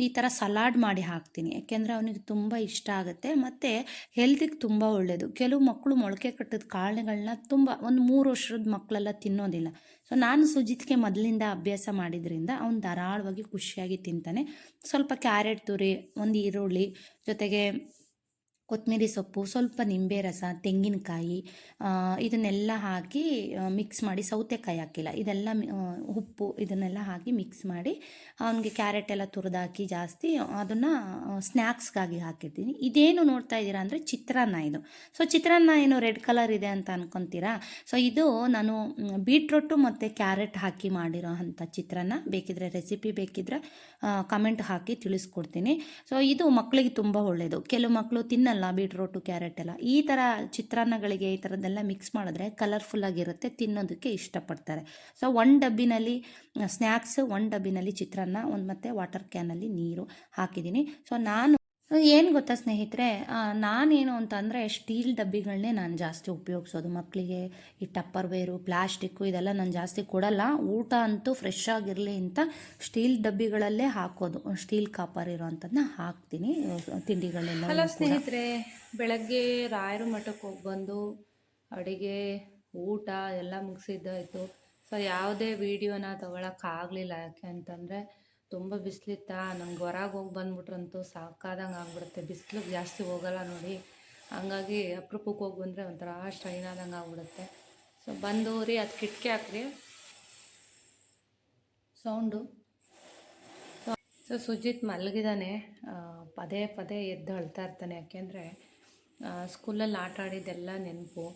ಈ ಥರ ಸಲಾಡ್ ಮಾಡಿ ಹಾಕ್ತೀನಿ. ಯಾಕೆಂದರೆ ಅವನಿಗೆ ತುಂಬ ಇಷ್ಟ ಆಗುತ್ತೆ ಮತ್ತು ಹೆಲ್ತಿಗೆ ತುಂಬ ಒಳ್ಳೆಯದು. ಕೆಲವು ಮಕ್ಕಳು ಮೊಳಕೆ ಕಟ್ಟಿದ ಕಾಳುಗಳನ್ನ ತುಂಬ ಒಂದು 3 ವರ್ಷದ ಮಕ್ಕಳೆಲ್ಲ ತಿನ್ನೋದಿಲ್ಲ. ಸೊ ನಾನು ಸುಜಿತ್ಗೆ ಮೊದಲಿಂದ ಅಭ್ಯಾಸ ಮಾಡಿದ್ರಿಂದ ಅವ್ನು ಧಾರಾಳವಾಗಿ ಖುಷಿಯಾಗಿ ತಿಂತಾನೆ. ಸ್ವಲ್ಪ ಕ್ಯಾರೆಟ್ ತುರಿ, ಒಂದು ಈರುಳ್ಳಿ, ಜೊತೆಗೆ ಕೊತ್ತಂಬರಿ ಸೊಪ್ಪು, ಸ್ವಲ್ಪ ನಿಂಬೆ ರಸ, ತೆಂಗಿನಕಾಯಿ ಇದನ್ನೆಲ್ಲ ಹಾಕಿ ಮಿಕ್ಸ್ ಮಾಡಿ, ಸೌತೆಕಾಯಿ ಹಾಕಿಲ್ಲ, ಇದೆಲ್ಲ ಉಪ್ಪು ಇದನ್ನೆಲ್ಲ ಹಾಕಿ ಮಿಕ್ಸ್ ಮಾಡಿ ಅವನಿಗೆ ಕ್ಯಾರೆಟ್ ಎಲ್ಲ ತುರಿದಾಕಿ ಜಾಸ್ತಿ ಅದನ್ನು ಸ್ನ್ಯಾಕ್ಸ್ಗಾಗಿ ಹಾಕಿರ್ತೀನಿ. ಇದೇನು ನೋಡ್ತಾ ಇದ್ದೀರಾ ಅಂದರೆ ಚಿತ್ರಾನ್ನ ಇದು. ಸೊ ಚಿತ್ರಾನ್ನ ಏನು ರೆಡ್ ಕಲರ್ ಇದೆ ಅಂತ ಅನ್ಕೊತೀರಾ? ಸೊ ಇದು ನಾನು ಬೀಟ್ರೂಟು ಮತ್ತು ಕ್ಯಾರೆಟ್ ಹಾಕಿ ಮಾಡಿರೋ ಅಂಥ ಚಿತ್ರಾನ್ನ. ಬೇಕಿದ್ರೆ ರೆಸಿಪಿ ಬೇಕಿದ್ರೆ ಕಮೆಂಟ್ ಹಾಕಿ ತಿಳಿಸ್ಕೊಡ್ತೀನಿ. ಸೊ ಇದು ಮಕ್ಕಳಿಗೆ ತುಂಬ ಒಳ್ಳೆಯದು. ಕೆಲವು ಮಕ್ಕಳು ತಿನ್ನಲ್ಲ ಬೀಟ್ರೂಟು ಕ್ಯಾರೆಟ್ ಎಲ್ಲ. ಈ ಥರ ಚಿತ್ರಾನ್ನಗಳಿಗೆ ಈ ಥರದ್ದೆಲ್ಲ ಮಿಕ್ಸ್ ಮಾಡಿದ್ರೆ ಕಲರ್ಫುಲ್ಲಾಗಿರುತ್ತೆ, ತಿನ್ನೋದಕ್ಕೆ ಇಷ್ಟಪಡ್ತಾರೆ. ಸೊ ಒಂದು ಡಬ್ಬಿನಲ್ಲಿ ಸ್ನ್ಯಾಕ್ಸ್, ಒಂದು ಡಬ್ಬಿನಲ್ಲಿ ಚಿತ್ರಾನ್ನ, ಒಂದು ಮತ್ತು ವಾಟರ್ ಕ್ಯಾನಲ್ಲಿ ನೀರು ಹಾಕಿದ್ದೀನಿ. ಸೊ ನಾನು ಏನು ಗೊತ್ತಾ ಸ್ನೇಹಿತರೆ, ನಾನೇನು ಅಂತಂದರೆ ಸ್ಟೀಲ್ ಡಬ್ಬಿಗಳನ್ನೇ ನಾನು ಜಾಸ್ತಿ ಉಪಯೋಗಿಸೋದು ಮಕ್ಕಳಿಗೆ. ಈ ಟಪ್ಪರ್ವೇರು, ಪ್ಲಾಸ್ಟಿಕ್ಕು ಇದೆಲ್ಲ ನಾನು ಜಾಸ್ತಿ ಕೊಡಲ್ಲ. ಊಟ ಅಂತೂ ಫ್ರೆಶ್ ಆಗಿರಲಿ ಅಂತ ಸ್ಟೀಲ್ ಡಬ್ಬಿಗಳಲ್ಲೇ ಹಾಕೋದು. ಸ್ಟೀಲ್ ಕಾಪರ್ ಇರೋವಂಥದ್ದನ್ನ ಹಾಕ್ತೀನಿ ತಿಂಡಿಗಳೆಲ್ಲ. ಹಲೋ ಸ್ನೇಹಿತರೆ, ಬೆಳಗ್ಗೆ ರಾಯರ ಮಠಕ್ಕೆ ಹೋಗಿ ಬಂದು ಅಡುಗೆ ಊಟ ಎಲ್ಲ ಮುಗಿಸಿದ್ದಾಯಿತು. ಸೊ ಯಾವುದೇ ವೀಡಿಯೋನ ತೊಗೊಳಕ್ಕಾಗಲಿಲ್ಲ. ಯಾಕೆ ಅಂತಂದರೆ ತುಂಬ ಬಿಸಿಲಿತ್ತಾ, ನಂಗೆ ಹೊರಗೆ ಹೋಗಿ ಬಂದ್ಬಿಟ್ರಂತೂ ಸಾಕಾದಂಗೆ ಆಗ್ಬಿಡುತ್ತೆ. ಬಿಸಿಲಿಗೆ ಜಾಸ್ತಿ ಹೋಗಲ್ಲ ನೋಡಿ, ಹಂಗಾಗಿ ಅಪರೂಪಕ್ಕೆ ಹೋಗಿ ಬಂದರೆ ಒಂಥರ ಸ್ಟ್ರೈನ್ ಆದಂಗೆ ಆಗ್ಬಿಡುತ್ತೆ. ಸೊ ಬಂದು ರೀ, ಅದು ಕಿಟಕಿ ಹಾಕ್ರಿ ಸೌಂಡು. ಸೊ ಸುಜಿತ್ ಮಲಗಿದ್ದಾನೆ, ಪದೇ ಪದೇ ಎದ್ದು ಅಳ್ತಾ ಇರ್ತಾನೆ. ಯಾಕೆಂದರೆ ಸ್ಕೂಲಲ್ಲಿ ಆಟ ಆಡಿದ್ದೆಲ್ಲ ನೆನಪು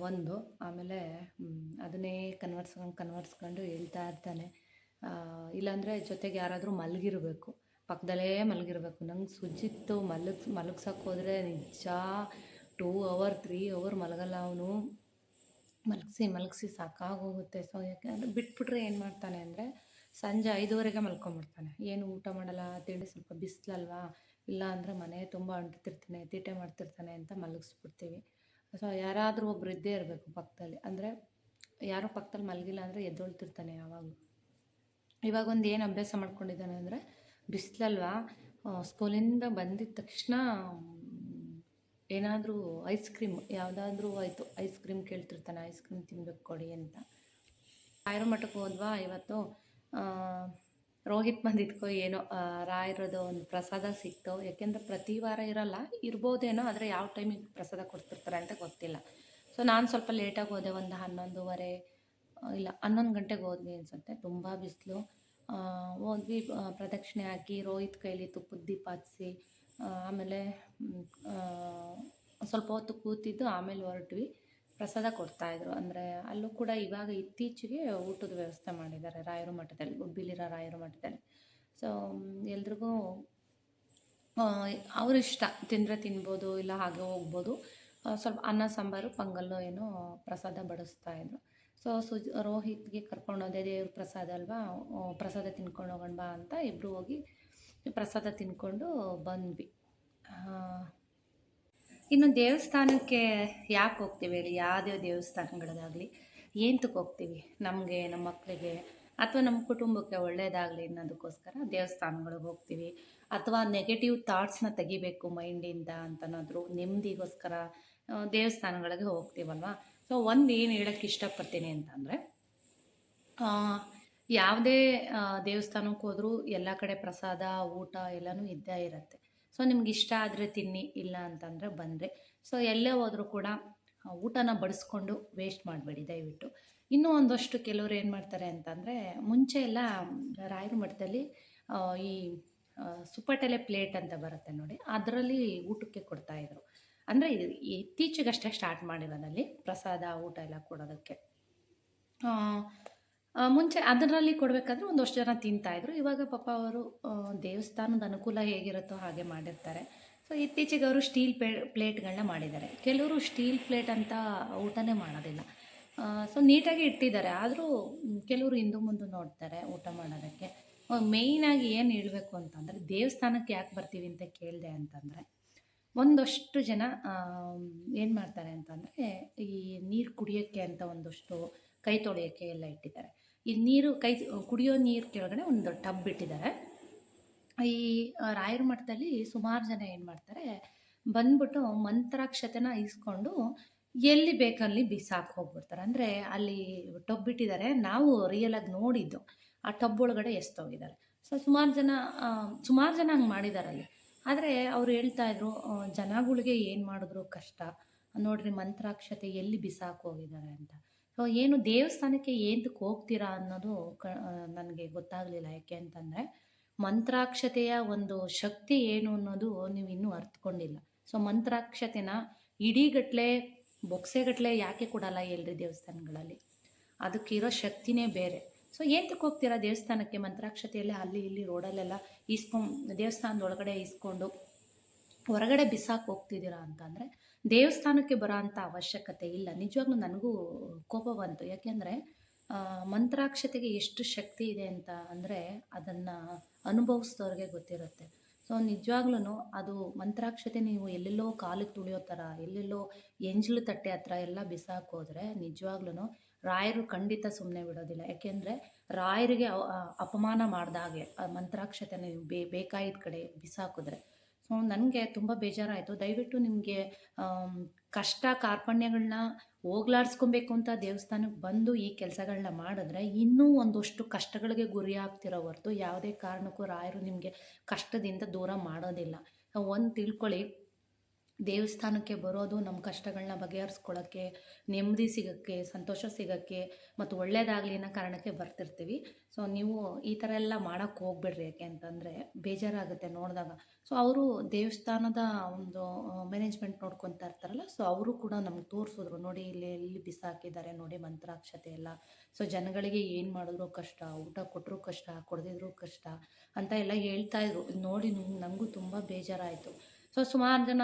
ಒಂದು, ಆಮೇಲೆ ಅದನ್ನೇ ಕನ್ವರ್ಸ್ಕೊಂಡು ಹೇಳ್ತಾ ಇರ್ತಾನೆ. ಇಲ್ಲಾಂದರೆ ಜೊತೆಗೆ ಯಾರಾದರೂ ಮಲಗಿರಬೇಕು, ಪಕ್ಕದಲ್ಲೇ ಮಲಗಿರಬೇಕು. ನಂಗೆ ಸುಜಿತ್ತು ಮಲಗ್ಸೋಕ್ಕೆ ಹೋದರೆ ನಿಜ 2 ಅವರ್ 3 ಅವರ್ ಮಲಗಲ್ಲ ಅವನು. ಮಲಗಿಸಿ ಸಾಕಾಗೋಗುತ್ತೆ. ಸೊ ಯಾಕೆಂದರೆ ಬಿಟ್ಬಿಟ್ರೆ ಏನು ಮಾಡ್ತಾನೆ ಅಂದರೆ ಸಂಜೆ 5ವರೆಗೆ ಮಲ್ಕೊಂಬಿಡ್ತಾನೆ. ಏನು ಊಟ ಮಾಡಲ್ಲ, ತಿಂಡಿ ಸ್ವಲ್ಪ ಬಿಸಿಲಲ್ವಾ, ಇಲ್ಲ ಅಂದರೆ ಮನೆ ತುಂಬ ಅಂಟ್ತಿರ್ತಾನೆ, ತೀಟೆ ಮಾಡ್ತಿರ್ತಾನೆ ಅಂತ ಮಲಗಿಸ್ಬಿಡ್ತೀವಿ. ಸೊ ಯಾರಾದರೂ ಒಬ್ರು ಇದ್ದೇ ಇರಬೇಕು ಪಕ್ಕದಲ್ಲಿ. ಅಂದರೆ ಯಾರೋ ಪಕ್ಕದಲ್ಲಿ ಮಲಗಿಲ್ಲ ಅಂದರೆ ಎದ್ದೊಳ್ತಿರ್ತಾನೆ ಯಾವಾಗಲೂ. ಇವಾಗೊಂದು ಏನು ಅಭ್ಯಾಸ ಮಾಡ್ಕೊಂಡಿದ್ದಾನೆ ಅಂದರೆ, ಬಿಸಿಲಲ್ವಾ, ಸ್ಕೂಲಿಂದ ಬಂದಿದ್ದ ತಕ್ಷಣ ಏನಾದರೂ ಐಸ್ ಕ್ರೀಮ್ ಯಾವುದಾದ್ರೂ ಆಯಿತು, ಐಸ್ ಕ್ರೀಮ್ ಕೇಳ್ತಿರ್ತಾನೆ, ಐಸ್ ಕ್ರೀಮ್ ತಿನ್ಬೇಕು ಕೊಡಿ ಅಂತ. ರಾಯರ ಮಠಕ್ಕೆ ಹೋದ್ವಾ ಇವತ್ತು, ರೋಹಿತ್ ಬಂದಿದ್ಕೋ ಏನೋ ರಾಯರದು ಒಂದು ಪ್ರಸಾದ ಸಿಕ್ತು. ಯಾಕೆಂದರೆ ಪ್ರತಿ ವಾರ ಇರಲ್ಲ, ಇರ್ಬೋದೇನೋ, ಆದರೆ ಯಾವ ಟೈಮಿಗೆ ಪ್ರಸಾದ ಕೊಡ್ತಿರ್ತಾರೆ ಅಂತ ಗೊತ್ತಿಲ್ಲ. ಸೊ ಸೊ ನಾನು ಸ್ವಲ್ಪ ಲೇಟಾಗಿ ಹೋದೆ, ಒಂದು 11:30 ಇಲ್ಲ 11 ಗಂಟೆಗೆ ಹೋದ್ವಿ ಅನಿಸುತ್ತೆ. ತುಂಬ ಬಿಸಿಲು. ಹೋದ್ವಿ, ಪ್ರದಕ್ಷಿಣೆ ಹಾಕಿ ರೋಹಿತ್ ಕೈಲಿ ತುಪ್ಪದ ದೀಪ ಹಚ್ಸಿ, ಆಮೇಲೆ ಸ್ವಲ್ಪ ಹೊತ್ತು ಕೂತಿದ್ದು ಆಮೇಲೆ ಹೊರಟ್ವಿ. ಪ್ರಸಾದ ಕೊಡ್ತಾಯಿದ್ರು. ಅಂದರೆ ಅಲ್ಲೂ ಕೂಡ ಇವಾಗ ಇತ್ತೀಚೆಗೆ ಊಟದ ವ್ಯವಸ್ಥೆ ಮಾಡಿದ್ದಾರೆ ರಾಯರ ಮಠದಲ್ಲಿ, ಉಡುಪಿಲಿರೋ ರಾಯರ ಮಠದಲ್ಲಿ. ಸೊ ಎಲ್ರಿಗೂ ಅವ್ರ ಇಷ್ಟ, ತಿಂದರೆ ತಿನ್ಬೋದು, ಇಲ್ಲ ಹಾಗೆ ಹೋಗ್ಬೋದು. ಸ್ವಲ್ಪ ಅನ್ನ ಸಾಂಬಾರು ಪೊಂಗಲ್ಲು ಏನೋ ಪ್ರಸಾದ ಬಡಿಸ್ತಾಯಿದ್ರು. ಸೊ ರೋಹಿತ್ಗೆ ಕರ್ಕೊಂಡೋದೆ, ದೇವ್ರ ಪ್ರಸಾದ ಅಲ್ವಾ, ಪ್ರಸಾದ ತಿನ್ಕೊಂಡು ಹೋಗೋಣ ಬಾ ಅಂತ ಇಬ್ಬರು ಹೋಗಿ ಪ್ರಸಾದ ತಿನ್ಕೊಂಡು ಬಂದ್ವಿ. ಇನ್ನು ದೇವಸ್ಥಾನಕ್ಕೆ ಯಾಕೆ ಹೋಗ್ತೀವಿ ಹೇಳಿ? ಯಾವುದೇ ದೇವಸ್ಥಾನಗಳಿಗಾಗಲಿ ಏನಕ್ಕೆ ಹೋಗ್ತೀವಿ? ನಮಗೆ, ನಮ್ಮ ಮಕ್ಕಳಿಗೆ ಅಥವಾ ನಮ್ಮ ಕುಟುಂಬಕ್ಕೆ ಒಳ್ಳೆಯದಾಗಲಿ ಅನ್ನೋದಕ್ಕೋಸ್ಕರ ದೇವಸ್ಥಾನಗಳಿಗೆ ಹೋಗ್ತೀವಿ. ಅಥವಾ ನೆಗೆಟಿವ್ ಥಾಟ್ಸ್ನ ತೆಗಿಬೇಕು ಮೈಂಡಿಂದ ಅಂತನಾದರೂ ನೆಮ್ಮದಿಗೋಸ್ಕರ ದೇವಸ್ಥಾನಗಳಿಗೆ ಹೋಗ್ತೀವಲ್ವ. ಸೊ ಒಂದು ಏನು ಹೇಳೋಕ್ಕೆ ಇಷ್ಟಪಡ್ತೀನಿ ಅಂತಂದರೆ, ಯಾವುದೇ ದೇವಸ್ಥಾನಕ್ಕೆ ಹೋದರೂ ಎಲ್ಲ ಕಡೆ ಪ್ರಸಾದ, ಊಟ ಎಲ್ಲನೂ ಇದ್ದೇ ಇರುತ್ತೆ. ಸೊ ನಿಮ್ಗೆ ಇಷ್ಟ ಆದರೆ ತಿನ್ನಿ, ಇಲ್ಲ ಅಂತಂದರೆ ಬಂದರೆ. ಸೊ ಎಲ್ಲೇ ಹೋದರೂ ಕೂಡ ಊಟನ ಬಡಿಸ್ಕೊಂಡು ವೇಸ್ಟ್ ಮಾಡಬೇಡಿ ದಯವಿಟ್ಟು. ಇನ್ನೂ ಒಂದಷ್ಟು ಕೆಲವ್ರು ಏನು ಮಾಡ್ತಾರೆ ಅಂತಂದರೆ, ಮುಂಚೆ ಎಲ್ಲ ರಾಯರ ಮಠದಲ್ಲಿ ಈ ಸುಪ್ಪಟೆಲೆ ಪ್ಲೇಟ್ ಅಂತ ಬರುತ್ತೆ ನೋಡಿ, ಅದರಲ್ಲಿ ಊಟಕ್ಕೆ ಕೊಡ್ತಾಯಿದ್ರು. ಅಂದರೆ ಇತ್ತೀಚೆಗಷ್ಟೇ ಸ್ಟಾರ್ಟ್ ಮಾಡಿರೋದಲ್ಲಿ ಪ್ರಸಾದ ಊಟ ಎಲ್ಲ ಕೊಡೋದಕ್ಕೆ. ಮುಂಚೆ ಅದರಲ್ಲಿ ಕೊಡಬೇಕಾದ್ರೆ ಒಂದಷ್ಟು ಜನ ತಿಂತಾಯಿದ್ರು. ಇವಾಗ ಪಾಪ ಅವರು ದೇವಸ್ಥಾನದ ಅನುಕೂಲ ಹೇಗಿರುತ್ತೋ ಹಾಗೆ ಮಾಡಿರ್ತಾರೆ. ಸೊ ಇತ್ತೀಚೆಗೆ ಅವರು ಸ್ಟೀಲ್ ಪ್ಲೇಟ್ಗಳನ್ನ ಮಾಡಿದ್ದಾರೆ. ಕೆಲವರು ಸ್ಟೀಲ್ ಪ್ಲೇಟ್ ಅಂತ ಊಟನೇ ಮಾಡೋದಿಲ್ಲ. ಸೊ ನೀಟಾಗಿ ಇಟ್ಟಿದ್ದಾರೆ, ಆದರೂ ಕೆಲವರು ಹಿಂದು ಮುಂದೆ ನೋಡ್ತಾರೆ ಊಟ ಮಾಡೋದಕ್ಕೆ. ಮೇಯ್ನಾಗಿ ಏನು ಹೇಳಬೇಕು ಅಂತಂದರೆ, ದೇವಸ್ಥಾನಕ್ಕೆ ಯಾಕೆ ಬರ್ತೀವಿ ಅಂತ ಕೇಳಿದೆ ಅಂತಂದರೆ, ಒಂದಷ್ಟು ಜನ ಏನು ಮಾಡ್ತಾರೆ ಅಂತಂದರೆ, ಈ ನೀರು ಕುಡಿಯೋಕ್ಕೆ ಅಂತ ಒಂದಷ್ಟು ಕೈ ತೊಳೆಯೋಕ್ಕೆ ಎಲ್ಲ ಇಟ್ಟಿದ್ದಾರೆ. ಈ ನೀರು ಕುಡಿಯೋ ನೀರು ಕೆಳಗಡೆ ಒಂದು ಟಬ್ ಇಟ್ಟಿದ್ದಾರೆ. ಈ ರಾಯರ ಮಠದಲ್ಲಿ ಸುಮಾರು ಜನ ಏನು ಮಾಡ್ತಾರೆ, ಬಂದ್ಬಿಟ್ಟು ಮಂತ್ರಾಕ್ಷತೆನ ಇಸ್ಕೊಂಡು ಎಲ್ಲಿ ಬೇಕಲ್ಲಿ ಬಿಸಾಕಿ ಹೋಗ್ಬಿಡ್ತಾರೆ. ಅಂದರೆ ಅಲ್ಲಿ ಟಬ್ ಇಟ್ಟಿದ್ದಾರೆ, ನಾವು ರಿಯಲಾಗಿ ನೋಡಿದ್ದು, ಆ ಟಬ್ ಒಳಗಡೆ ಎಸ್ತೋಗಿದ್ದಾರೆ. ಸೊ ಸುಮಾರು ಜನ ಹಂಗೆ ಮಾಡಿದಾರಲ್ಲಿ. ಆದರೆ ಅವ್ರು ಹೇಳ್ತಾಯಿದ್ರು, ಜನಗಳಿಗೆ ಏನು ಮಾಡಿದ್ರು ಕಷ್ಟ ನೋಡ್ರಿ, ಮಂತ್ರಾಕ್ಷತೆ ಎಲ್ಲಿ ಬಿಸಾಕಿ ಹೋಗಿದ್ದಾರೆ ಅಂತ. ಸೊ ಏನು ದೇವಸ್ಥಾನಕ್ಕೆ ಏನಕ್ಕೆ ಹೋಗ್ತೀರಾ ಅನ್ನೋದು ನನಗೆ ಗೊತ್ತಾಗಲಿಲ್ಲ. ಯಾಕೆ ಅಂತಂದರೆ, ಮಂತ್ರಾಕ್ಷತೆಯ ಒಂದು ಶಕ್ತಿ ಏನು ಅನ್ನೋದು ನೀವು ಇನ್ನೂ ಅರ್ಥಕೊಂಡಿಲ್ಲ. ಸೊ ಮಂತ್ರಾಕ್ಷತೆನ ಇಡೀಗಟ್ಟಲೆ ಬೊಕ್ಸೆಗಟ್ಟಲೆ ಯಾಕೆ ಕೊಡಲ್ಲ ಹೇಳ್ರಿ ದೇವಸ್ಥಾನಗಳಲ್ಲಿ? ಅದಕ್ಕಿರೋ ಶಕ್ತಿನೇ ಬೇರೆ. ಸೊ ಏನಕ್ಕೆ ಹೋಗ್ತೀರಾ ದೇವಸ್ಥಾನಕ್ಕೆ? ಮಂತ್ರಾಕ್ಷತೆಯಲ್ಲೇ ಅಲ್ಲಿ ಇಲ್ಲಿ ರೋಡಲ್ಲೆಲ್ಲ ದೇವಸ್ಥಾನದ ಒಳಗಡೆ ಇಸ್ಕೊಂಡು ಹೊರಗಡೆ ಬಿಸಾಕಿ ಹೋಗ್ತಿದ್ದೀರಾ ಅಂತಂದರೆ ದೇವಸ್ಥಾನಕ್ಕೆ ಬರೋ ಅಂಥ ಅವಶ್ಯಕತೆ ಇಲ್ಲ. ನಿಜವಾಗ್ಲೂ ನನಗೂ ಕೋಪ ಬಂತು. ಯಾಕೆಂದರೆ ಮಂತ್ರಾಕ್ಷತೆಗೆ ಎಷ್ಟು ಶಕ್ತಿ ಇದೆ ಅಂತ ಅಂದರೆ ಅದನ್ನು ಅನುಭವಿಸಿದವ್ರಿಗೆ ಗೊತ್ತಿರುತ್ತೆ. ಸೊ ನಿಜವಾಗ್ಲೂ ಅದು ಮಂತ್ರಾಕ್ಷತೆ ನೀವು ಎಲ್ಲೆಲ್ಲೋ ಕಾಲಿಗೆ ತುಳಿಯೋ ಥರ, ಎಲ್ಲೆಲ್ಲೋ ಎಂಜಲು ತಟ್ಟೆ ಹತ್ರ ಎಲ್ಲ ಬಿಸಾಕೋದ್ರೆ ನಿಜವಾಗ್ಲೂ ರಾಯರು ಖಂಡಿತ ಸುಮ್ಮನೆ ಬಿಡೋದಿಲ್ಲ. ಯಾಕೆಂದರೆ ರಾಯರಿಗೆ ಅಪಮಾನ ಮಾಡಿದಾಗೆ ಆ ಮಂತ್ರಾಕ್ಷತೆನ ನೀವು ಬೇಕಾಗಿದ್ದ ಕಡೆ ಬಿಸಾಕಿದ್ರೆ. ಸೊ ನನಗೆ ತುಂಬ ಬೇಜಾರಾಯಿತು. ದಯವಿಟ್ಟು ನಿಮಗೆ ಕಷ್ಟ ಕಾರ್ಪಣ್ಯಗಳನ್ನ ಹೋಗ್ಲಾಡಿಸ್ಕೊಬೇಕು ಅಂತ ದೇವಸ್ಥಾನಕ್ಕೆ ಬಂದು ಈ ಕೆಲಸಗಳನ್ನ ಮಾಡಿದ್ರೆ ಇನ್ನೂ ಒಂದಷ್ಟು ಕಷ್ಟಗಳಿಗೆ ಗುರಿ ಆಗ್ತಿರೋ ಹೊರತು ಯಾವುದೇ ಕಾರಣಕ್ಕೂ ರಾಯರು ನಿಮಗೆ ಕಷ್ಟದಿಂದ ದೂರ ಮಾಡೋದಿಲ್ಲ. ಒಂದು ತಿಳ್ಕೊಳ್ಳಿ, ದೇವಸ್ಥಾನಕ್ಕೆ ಬರೋದು ನಮ್ಮ ಕಷ್ಟಗಳನ್ನ ಬಗೆಹರಿಸ್ಕೊಳ್ಳೋಕ್ಕೆ, ನೆಮ್ಮದಿ ಸಿಗೋಕ್ಕೆ, ಸಂತೋಷ ಸಿಗೋಕ್ಕೆ ಮತ್ತು ಒಳ್ಳೆಯದಾಗಲಿ ಅನ್ನೋ ಕಾರಣಕ್ಕೆ ಬರ್ತಿರ್ತೀವಿ. ಸೊ ನೀವು ಈ ಥರ ಎಲ್ಲ ಮಾಡೋಕ್ಕೆ ಹೋಗ್ಬೇಡ್ರಿ. ಯಾಕೆ ಅಂತಂದರೆ ಬೇಜಾರಾಗುತ್ತೆ ನೋಡಿದಾಗ. ಸೊ ಅವರು ದೇವಸ್ಥಾನದ ಒಂದು ಮ್ಯಾನೇಜ್ಮೆಂಟ್ ನೋಡ್ಕೊತಾ ಇರ್ತಾರಲ್ಲ, ಸೊ ಅವರು ಕೂಡ ನಮ್ಗೆ ತೋರಿಸಿದ್ರು, ನೋಡಿ ಇಲ್ಲಿ ಎಲ್ಲಿ ಬಿಸಾಕಿದ್ದಾರೆ ನೋಡಿ ಮಂತ್ರಾಕ್ಷತೆ ಎಲ್ಲ. ಸೊ ಜನಗಳಿಗೆ ಏನು ಮಾಡಿದ್ರು ಕಷ್ಟ, ಊಟ ಕೊಟ್ಟರು ಕಷ್ಟ, ಕೊಡದಿದ್ರು ಕಷ್ಟ ಅಂತ ಎಲ್ಲ ಹೇಳ್ತಾಯಿದ್ರು. ನೋಡಿ ನಮಗೂ ತುಂಬ ಬೇಜಾರಾಯಿತು. ಸೊ ಸುಮಾರು ಜನ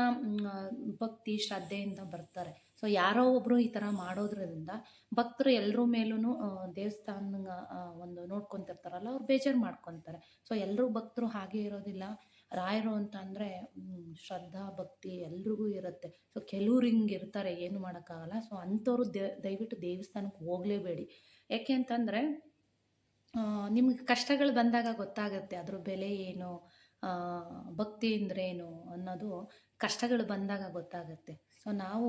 ಭಕ್ತಿ ಶ್ರದ್ಧೆಯಿಂದ ಬರ್ತಾರೆ. ಸೊ ಯಾರೋ ಒಬ್ಬರು ಈ ಥರ ಮಾಡೋದ್ರಿಂದ ಭಕ್ತರು ಎಲ್ಲರ ಮೇಲೂ ದೇವಸ್ಥಾನ ಒಂದು ನೋಡ್ಕೊತಿರ್ತಾರಲ್ಲ, ಅವ್ರು ಬೇಜಾರು ಮಾಡ್ಕೊತಾರೆ. ಸೊ ಎಲ್ಲರೂ ಭಕ್ತರು ಹಾಗೆ ಇರೋದಿಲ್ಲ. ರಾಯರು ಅಂತ ಅಂದರೆ ಶ್ರದ್ಧಾ ಭಕ್ತಿ ಎಲ್ರಿಗೂ ಇರುತ್ತೆ. ಸೊ ಕೆಲವ್ರು ಹಿಂಗೆ ಇರ್ತಾರೆ, ಏನು ಮಾಡೋಕ್ಕಾಗಲ್ಲ. ಸೊ ಅಂಥವ್ರು ದಯವಿಟ್ಟು ದೇವಸ್ಥಾನಕ್ಕೆ ಹೋಗಲೇಬೇಡಿ. ಯಾಕೆ ಅಂತಂದರೆ ನಿಮ್ಗೆ ಕಷ್ಟಗಳು ಬಂದಾಗ ಗೊತ್ತಾಗುತ್ತೆ ಅದ್ರ ಬೆಲೆ ಏನು, ಭಕ್ತಿ ಅಂದ್ರೇನು ಅನ್ನೋದು ಕಷ್ಟಗಳು ಬಂದಾಗ ಗೊತ್ತಾಗುತ್ತೆ. ಸೊ ನಾವು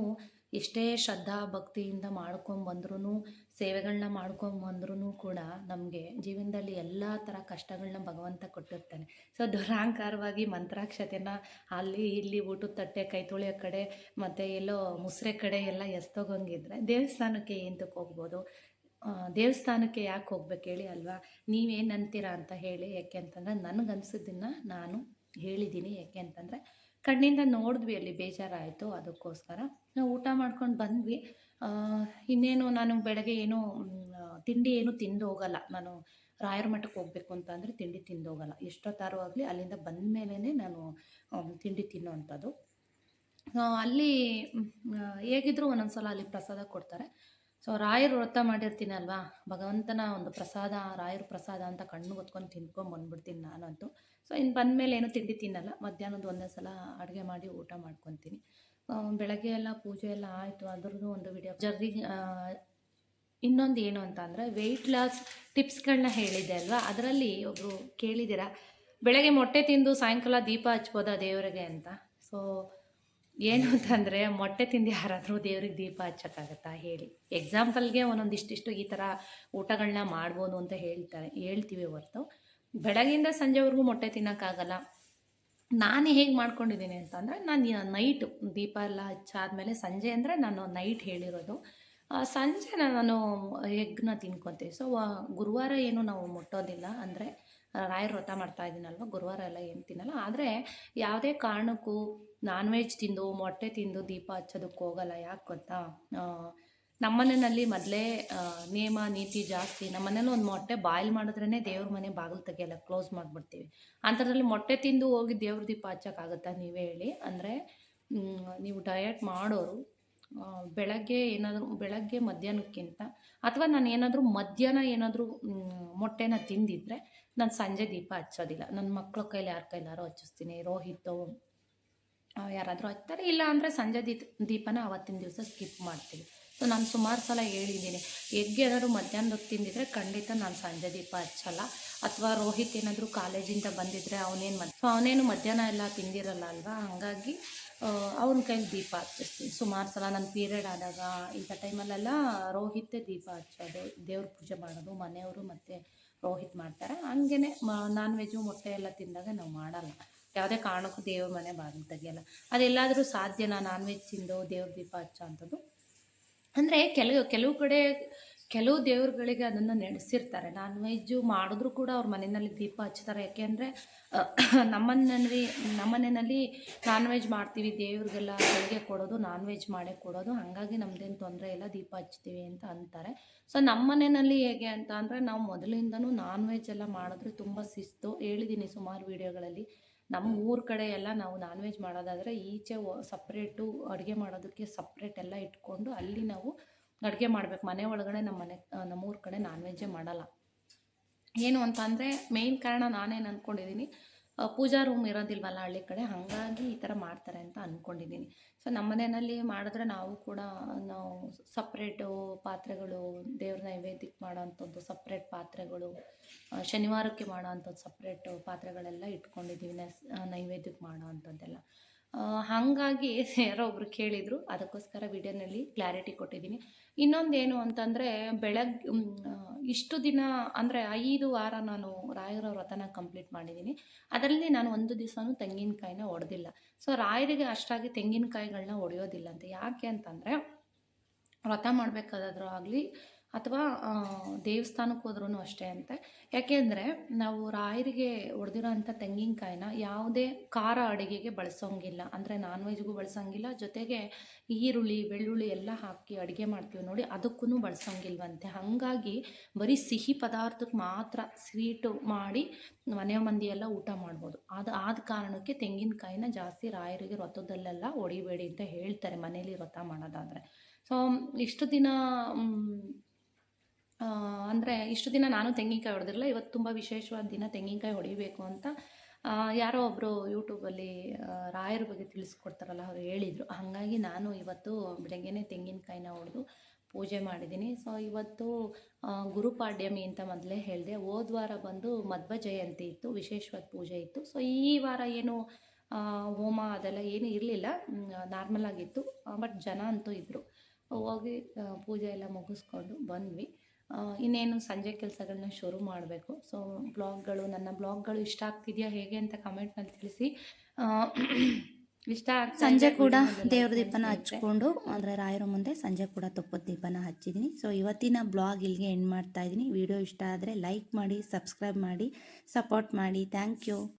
ಎಷ್ಟೇ ಶ್ರದ್ಧಾ ಭಕ್ತಿಯಿಂದ ಮಾಡ್ಕೊಂಬಂದ್ರೂ ಸೇವೆಗಳನ್ನ ಮಾಡ್ಕೊಂಬಂದ್ರೂ ಕೂಡ ನಮಗೆ ಜೀವನದಲ್ಲಿ ಎಲ್ಲ ಥರ ಕಷ್ಟಗಳನ್ನ ಭಗವಂತ ಕೊಟ್ಟಿರ್ತಾನೆ. ಸೊ ದುರಹಂಕಾರವಾಗಿ ಮಂತ್ರಾಕ್ಷತೆನ ಅಲ್ಲಿ ಇಲ್ಲಿ ಊಟದ ತಟ್ಟೆ ಕೈ ತೊಳೆಯೋ ಕಡೆ ಮತ್ತು ಎಲ್ಲೋ ಮುಸ್ರೆ ಕಡೆ ಎಲ್ಲ ಎಸ್ತೋಗಂಗಿದ್ರೆ ದೇವಸ್ಥಾನಕ್ಕೆ ಎಂತಕ್ಕೆ ಹೋಗ್ಬೋದು? ದೇವಸ್ಥಾನಕ್ಕೆ ಯಾಕೆ ಹೋಗ್ಬೇಕು ಹೇಳಿ ಅಲ್ವಾ? ನೀವೇನು ಅಂತೀರಾ ಅಂತ ಹೇಳಿ. ಯಾಕೆ ಅಂತಂದರೆ ನನಗನ್ಸಿದ್ದನ್ನು ನಾನು ಹೇಳಿದ್ದೀನಿ. ಯಾಕೆ ಅಂತಂದರೆ ಕಣ್ಣಿಂದ ನೋಡಿದ್ವಿ, ಅಲ್ಲಿ ಬೇಜಾರಾಯಿತು, ಅದಕ್ಕೋಸ್ಕರ ನಾವು ಊಟ ಮಾಡ್ಕೊಂಡು ಬಂದ್ವಿ. ಇನ್ನೇನು ನಾನು ಬೆಳಗ್ಗೆ ಏನೂ ತಿಂಡಿ ಏನು ತಿಂದು ಹೋಗಲ್ಲ. ನಾನು ರಾಯರ ಮಠಕ್ಕೆ ಹೋಗ್ಬೇಕು ಅಂತ ಅಂದರೆ ತಿಂಡಿ ತಿಂದು ಹೋಗಲ್ಲ. ಎಷ್ಟೊತ್ತಾದ್ರೂ ಆಗಲಿ ಅಲ್ಲಿಂದ ಬಂದ ಮೇಲೇ ನಾನು ತಿಂಡಿ ತಿನ್ನೋವಂಥದ್ದು. ಅಲ್ಲಿ ಹೇಗಿದ್ದರೂ ಒಂದೊಂದು ಸಲ ಅಲ್ಲಿ ಪ್ರಸಾದ ಕೊಡ್ತಾರೆ. ಸೊ ರಾಯರು ವ್ರತ ಮಾಡಿರ್ತೀನಲ್ವಾ, ಭಗವಂತನ ಒಂದು ಪ್ರಸಾದ, ರಾಯರ ಪ್ರಸಾದ ಅಂತ ಕಣ್ಣು ಹೊತ್ಕೊಂಡು ತಿನ್ಕೊಂಡು ಬಂದ್ಬಿಡ್ತೀನಿ ನಾನಂತೂ. ಸೊ ಇನ್ನು ಬಂದಮೇಲೆ ಏನು ತಿಂಡಿ ತಿನ್ನಲ್ಲ. ಮಧ್ಯಾಹ್ನದ ಒಂದೇ ಸಲ ಅಡುಗೆ ಮಾಡಿ ಊಟ ಮಾಡ್ಕೊತೀನಿ. ಬೆಳಗ್ಗೆ ಎಲ್ಲ ಪೂಜೆ ಎಲ್ಲ ಆಯಿತು, ಅದ್ರದ್ದು ಒಂದು ವಿಡಿಯೋ ಇನ್ನೊಂದು ಏನು ಅಂತ ಅಂದರೆ ವೆಯ್ಟ್ ಲಾಸ್ ಟಿಪ್ಸ್ಗಳನ್ನ ಹೇಳಿದ್ದೆ ಅಲ್ವಾ, ಅದರಲ್ಲಿ ಒಬ್ಬರು ಕೇಳಿದ್ದೀರಾ ಬೆಳಗ್ಗೆ ಮೊಟ್ಟೆ ತಿಂದು ಸಾಯಂಕಾಲ ದೀಪ ಹಚ್ಬೋದಾ ದೇವರಿಗೆ ಅಂತ. ಸೊ ಏನು ಅಂತಂದರೆ ಮೊಟ್ಟೆ ತಿಂದು ಯಾರಾದರೂ ದೇವ್ರಿಗೆ ದೀಪ ಹಚ್ಚೋಕ್ಕಾಗತ್ತಾ ಹೇಳಿ? ಎಕ್ಸಾಂಪಲ್ಗೆ ಒಂದೊಂದಿಷ್ಟಿಷ್ಟು ಈ ಥರ ಊಟಗಳನ್ನ ಮಾಡ್ಬೋದು ಅಂತ ಹೇಳ್ತೀವಿ ಹೊರ್ತು ಬೆಳಗಿಂದ ಸಂಜೆವರೆಗೂ ಮೊಟ್ಟೆ ತಿನ್ನೋಕ್ಕಾಗಲ್ಲ. ನಾನು ಹೇಗೆ ಮಾಡ್ಕೊಂಡಿದ್ದೀನಿ ಅಂತಂದರೆ, ನಾನು ನೈಟು ದೀಪ ಎಲ್ಲ ಹಚ್ಚಾದ್ಮೇಲೆ ಸಂಜೆ ಅಂದರೆ ನಾನು ನೈಟ್ ಹೇಳಿರೋದು. ಸಂಜೆ ನಾನು ಎಗ್ನ ತಿನ್ಕೊತೀವಿ. ಸೊ ಗುರುವಾರ ಏನು ನಾವು ಮುಟ್ಟೋದಿಲ್ಲ. ಅಂದರೆ ರಾಯರ ವ್ರತ ಮಾಡ್ತಾ ಇದ್ದೀನಲ್ವ, ಗುರುವಾರ ಎಲ್ಲ ಏನು ತಿನ್ನಲ್ಲ. ಆದರೆ ಯಾವುದೇ ಕಾರಣಕ್ಕೂ ನಾನ್ ವೆಜ್ ತಿಂದು ಮೊಟ್ಟೆ ತಿಂದು ದೀಪ ಹಚ್ಚೋದಕ್ಕೆ ಹೋಗಲ್ಲ. ಯಾಕೆ ಗೊತ್ತಾ? ನಮ್ಮನೆಯಲ್ಲಿ ಮೊದಲೇ ನೇಮ ನೀತಿ ಜಾಸ್ತಿ. ನಮ್ಮನೇಲಿ ಒಂದು ಮೊಟ್ಟೆ ಬಾಯ್ಲ್ ಮಾಡಿದ್ರೇ ದೇವ್ರ ಮನೆ ಬಾಗಿಲು ತೆಗೆಯಲ್ಲ, ಕ್ಲೋಸ್ ಮಾಡಿಬಿಡ್ತೀವಿ. ಅಂಥದ್ರಲ್ಲಿ ಮೊಟ್ಟೆ ತಿಂದು ಹೋಗಿ ದೇವ್ರ ದೀಪ ಹಚ್ಚೋಕ್ಕಾಗತ್ತಾ ನೀವೇ ಹೇಳಿ? ಅಂದರೆ ನೀವು ಡಯಟ್ ಮಾಡೋರು ಬೆಳಗ್ಗೆ ಮಧ್ಯಾಹ್ನಕ್ಕಿಂತ, ಅಥವಾ ನಾನು ಏನಾದರೂ ಮಧ್ಯಾಹ್ನ ಏನಾದರೂ ಮೊಟ್ಟೆನ ತಿಂದಿದ್ರೆ ನಾನು ಸಂಜೆ ದೀಪ ಹಚ್ಚೋದಿಲ್ಲ. ನನ್ನ ಮಕ್ಳ ಕೈಲಿ ಯಾರ ಕೈಲಾರು ಹಚ್ಚಿಸ್ತೀನಿ. ರೋಹಿತ್ತು ಯಾರಾದರೂ ಹಚ್ತಾರೆ, ಇಲ್ಲ ಅಂದರೆ ಸಂಜೆ ದೀಪನ ಆವತ್ತಿನ ದಿವಸ ಸ್ಕಿಪ್ ಮಾಡ್ತೀವಿ. ಸೊ ನಾನು ಸುಮಾರು ಸಲ ಹೇಳಿದ್ದೀನಿ, ಎಗ್ ಏನಾದರೂ ಮಧ್ಯಾಹ್ನದೊತ್ತು ತಿಂದಿದ್ರೆ ಖಂಡಿತ ನಾನು ಸಂಜೆ ದೀಪ ಹಚ್ಚಲ್ಲ. ಅಥವಾ ರೋಹಿತ್ ಏನಾದರೂ ಕಾಲೇಜಿಂದ ಬಂದಿದ್ದರೆ ಅವನೇನು ಮಧ್ಯಾಹ್ನ ಎಲ್ಲ ತಿಂದಿರಲ್ಲ ಅಲ್ವಾ, ಹಾಗಾಗಿ ಅವನ ಕೈಲಿ ದೀಪ ಹಚ್ಚಿಸ್ತೀನಿ. ಸುಮಾರು ಸಲ ನನ್ನ ಪೀರಿಯಡ್ ಆದಾಗ ಇಂಥ ಟೈಮಲ್ಲೆಲ್ಲ ರೋಹಿತ್ತೇ ದೀಪ ಹಚ್ಚೋದು, ದೇವ್ರ ಪೂಜೆ ಮಾಡೋದು, ಮನೆಯವರು ಮತ್ತು ರೋಹಿತ್ ಮಾಡ್ತಾರೆ. ಹಂಗೇ ನಾನ್ ವೆಜ್ಜು ಮೊಟ್ಟೆ ಎಲ್ಲ ತಿಂದಾಗ ನಾವು ಮಾಡಲ್ಲ. ಯಾವುದೇ ಕಾರಣಕ್ಕೂ ದೇವ್ರ ಮನೆ ಬಾಗಿಲು ತೆಗಿಯಲ್ಲ. ಅದೆಲ್ಲಾದರೂ ಸಾಧ್ಯನಾ ನಾನ್ ವೆಜ್ ತಿಂದು ದೇವ್ರ ದೀಪ ಹಚ್ಚೋ ಅಂಥದ್ದು? ಅಂದರೆ ಕೆಲವು ಕಡೆ ಕೆಲವು ದೇವ್ರುಗಳಿಗೆ ಅದನ್ನು ನಡೆಸಿರ್ತಾರೆ. ನಾನ್ ವೆಜ್ಜು ಮಾಡಿದ್ರೂ ಕೂಡ ಅವ್ರ ಮನೆಯಲ್ಲಿ ದೀಪ ಹಚ್ತಾರೆ. ಯಾಕೆ ಅಂದರೆ ನಮ್ಮನೆಯಲ್ಲಿ ನಾನ್ ವೆಜ್ ಮಾಡ್ತೀವಿ, ದೇವ್ರಿಗೆಲ್ಲ ಅಡುಗೆ ಕೊಡೋದು ನಾನ್ ವೆಜ್ ಮಾಡೇ ಕೊಡೋದು, ಹಾಗಾಗಿ ನಮ್ಮದೇನು ತೊಂದರೆ ಇಲ್ಲ, ದೀಪ ಹಚ್ತೀವಿ ಅಂತ ಅಂತಾರೆ. ಸೊ ನಮ್ಮ ಮನೆಯಲ್ಲಿ ಹೇಗೆ ಅಂತ ಅಂದರೆ, ನಾವು ಮೊದಲಿಂದನೂ ನಾನ್ ವೆಜ್ ಎಲ್ಲ ಮಾಡಿದ್ರೆ ತುಂಬ ಶಿಸ್ತು. ಹೇಳಿದ್ದೀನಿ ಸುಮಾರು ವೀಡಿಯೋಗಳಲ್ಲಿ. ನಮ್ಮ ಊರ ಕಡೆ ಎಲ್ಲ ನಾವು ನಾನ್ ವೆಜ್ ಮಾಡೋದಾದರೆ ಈಚೆ ಸಪ್ರೇಟು ಅಡುಗೆ ಮಾಡೋದಕ್ಕೆ ಸಪ್ರೇಟ್ ಎಲ್ಲ ಇಟ್ಕೊಂಡು ಅಲ್ಲಿ ನಾವು ಅಡುಗೆ ಮಾಡಬೇಕು. ಮನೆ ಒಳಗಡೆ ನಮ್ಮೂರ ಕಡೆ ನಾನ್ ವೆಜ್ಜೇ ಮಾಡಲ್ಲ. ಏನು ಅಂತ ಅಂದರೆ ಮೇಯ್ನ್ ಕಾರಣ ನಾನೇನು ಅಂದ್ಕೊಂಡಿದ್ದೀನಿ, ಪೂಜಾ ರೂಮ್ ಇರೋದಿಲ್ವಲ್ಲ ಹಳ್ಳಿ ಕಡೆ, ಹಾಗಾಗಿ ಈ ಥರ ಮಾಡ್ತಾರೆ ಅಂತ ಅಂದ್ಕೊಂಡಿದ್ದೀನಿ. ಸೊ ನಮ್ಮ ಮನೆಯಲ್ಲಿ ಮಾಡಿದ್ರೆ ನಾವು ಸಪ್ರೇಟು ಪಾತ್ರೆಗಳು, ದೇವ್ರ ನೈವೇದ್ಯಕ್ಕೆ ಮಾಡೋ ಅಂಥದ್ದು ಸಪ್ರೇಟ್ ಪಾತ್ರೆಗಳು, ಶನಿವಾರಕ್ಕೆ ಮಾಡೋ ಅಂಥದ್ದು ಸಪ್ರೇಟು ಪಾತ್ರೆಗಳೆಲ್ಲ ಇಟ್ಕೊಂಡಿದ್ದೀವಿ, ನೈವೇದ್ಯಕ್ಕೆ ಮಾಡೋ ಅಂಥದ್ದೆಲ್ಲ. ಹಾಗಾಗಿ ಯಾರೋ ಒಬ್ರು ಕೇಳಿದರು, ಅದಕ್ಕೋಸ್ಕರ ವಿಡಿಯೋನಲ್ಲಿ ಕ್ಲಾರಿಟಿ ಕೊಟ್ಟಿದ್ದೀನಿ. ಇನ್ನೊಂದೇನು ಅಂತಂದರೆ, ಇಷ್ಟು ದಿನ ಅಂದರೆ 5 ವಾರ ನಾನು ರಾಯರ ವ್ರತನ ಕಂಪ್ಲೀಟ್ ಮಾಡಿದ್ದೀನಿ. ಅದರಲ್ಲಿ ನಾನು ಒಂದು ದಿವಸನೂ ತೆಂಗಿನಕಾಯಿನ ಒಡೆದಿಲ್ಲ. ಸೊ ರಾಯರಿಗೆ ಅಷ್ಟಾಗಿ ತೆಂಗಿನಕಾಯಿಗಳನ್ನ ಒಡೆಯೋದಿಲ್ಲ ಅಂತ. ಯಾಕೆ ಅಂತಂದರೆ, ವ್ರತ ಮಾಡಬೇಕಾದ್ರೂ ಆಗಲಿ ಅಥವಾ ದೇವಸ್ಥಾನಕ್ಕೆ ಹೋದ್ರೂ ಅಷ್ಟೇ ಅಂತೆ. ಯಾಕೆಂದರೆ ನಾವು ರಾಯರಿಗೆ ಹೊಡೆದಿರೋ ಅಂಥ ತೆಂಗಿನಕಾಯಿನ ಯಾವುದೇ ಖಾರ ಅಡುಗೆಗೆ ಬಳಸೋಂಗಿಲ್ಲ. ಅಂದರೆ ನಾನ್ ವೆಜ್ಗೂ ಬಳಸೋಂಗಿಲ್ಲ, ಜೊತೆಗೆ ಈರುಳ್ಳಿ ಬೆಳ್ಳುಳ್ಳಿ ಎಲ್ಲ ಹಾಕಿ ಅಡುಗೆ ಮಾಡ್ತೀವಿ ನೋಡಿ, ಅದಕ್ಕೂ ಬಳಸೋಂಗಿಲ್ವಂತೆ. ಹಾಗಾಗಿ ಬರೀ ಸಿಹಿ ಪದಾರ್ಥಕ್ಕೆ ಮಾತ್ರ ಸ್ವೀಟು ಮಾಡಿ ಮನೆ ಮಂದಿ ಎಲ್ಲ ಊಟ ಮಾಡ್ಬೋದು. ಆದ ಕಾರಣಕ್ಕೆ ತೆಂಗಿನಕಾಯಿನ ಜಾಸ್ತಿ ರಾಯರಿಗೆ ವ್ರತದಲ್ಲೆಲ್ಲ ಹೊಡಿಬೇಡಿ ಅಂತ ಹೇಳ್ತಾರೆ, ಮನೇಲಿ ವ್ರತ ಮಾಡೋದಾದರೆ. ಸೊ ಇಷ್ಟು ದಿನ ನಾನು ತೆಂಗಿನಕಾಯಿ ಹೊಡೆದಿರಲಿಲ್ಲ. ಇವತ್ತು ತುಂಬ ವಿಶೇಷವಾದ ದಿನ, ತೆಂಗಿನಕಾಯಿ ಹೊಡಿಬೇಕು ಅಂತ ಯಾರೋ ಒಬ್ಬರು ಯೂಟ್ಯೂಬಲ್ಲಿ ರಾಯರ ಬಗ್ಗೆ ತಿಳಿಸ್ಕೊಡ್ತಾರಲ್ಲ, ಅವರು ಹೇಳಿದರು. ಹಾಗಾಗಿ ನಾನು ಇವತ್ತು ಬೆಳಗ್ಗೆನೇ ತೆಂಗಿನಕಾಯಿನ ಹೊಡೆದು ಪೂಜೆ ಮಾಡಿದ್ದೀನಿ. ಸೊ ಇವತ್ತು ಗುರುಪಾಡ್ಯಮಿ ಅಂತ ಮೊದಲೇ ಹೇಳಿದೆ. ಹೋದ ವಾರ ಬಂದು ಮಧ್ವ ಜಯಂತಿ ಇತ್ತು, ವಿಶೇಷವಾದ ಪೂಜೆ ಇತ್ತು. ಸೊ ಈ ವಾರ ಏನು ಹೋಮ ಅದೆಲ್ಲ ಏನೂ ಇರಲಿಲ್ಲ, ನಾರ್ಮಲ್ ಆಗಿತ್ತು. ಬಟ್ ಜನ ಅಂತೂ ಇದ್ದರು. ಹೋಗಿ ಪೂಜೆ ಎಲ್ಲ ಮುಗಿಸ್ಕೊಂಡು ಬಂದ್ವಿ. ಇನ್ನೇನು ಸಂಜೆ ಕೆಲಸಗಳನ್ನ ಶುರು ಮಾಡಬೇಕು. ಸೊ ನನ್ನ ಬ್ಲಾಗ್ಗಳು ಇಷ್ಟ ಆಗ್ತಿದೆಯಾ ಹೇಗೆ ಅಂತ ಕಮೆಂಟ್ನಲ್ಲಿ ತಿಳಿಸಿ. ಇಷ್ಟ ಆಗ್ತಾ ಸಂಜೆ ಇದ್ರೆ ಕೂಡ ವಿಡಿಯೋನ ಲೈಕ್ ದೇವ್ರ ಮಾಡಿ ದೀಪನ ಸ್ನೇಹಿತರೆ. ಹಚ್ಕೊಂಡು ಅಂದರೆ ರಾಯರ ಮುಂದೆ ಸಂಜೆ ಕೂಡ ತುಪ್ಪದ ದೀಪನ ಹಚ್ಚಿದ್ದೀನಿ. ಸೊ ಇವತ್ತಿನ ಬ್ಲಾಗ್ ಇಲ್ಲಿಗೆ ಎಂಡ್ ಮಾಡ್ತಾ ಇದ್ದೀನಿ. ವಿಡಿಯೋ ಇಷ್ಟ ಆದರೆ ಲೈಕ್ ಮಾಡಿ, ಸಬ್ಸ್ಕ್ರೈಬ್ ಮಾಡಿ, ಸಪೋರ್ಟ್ ಮಾಡಿ. Thank you.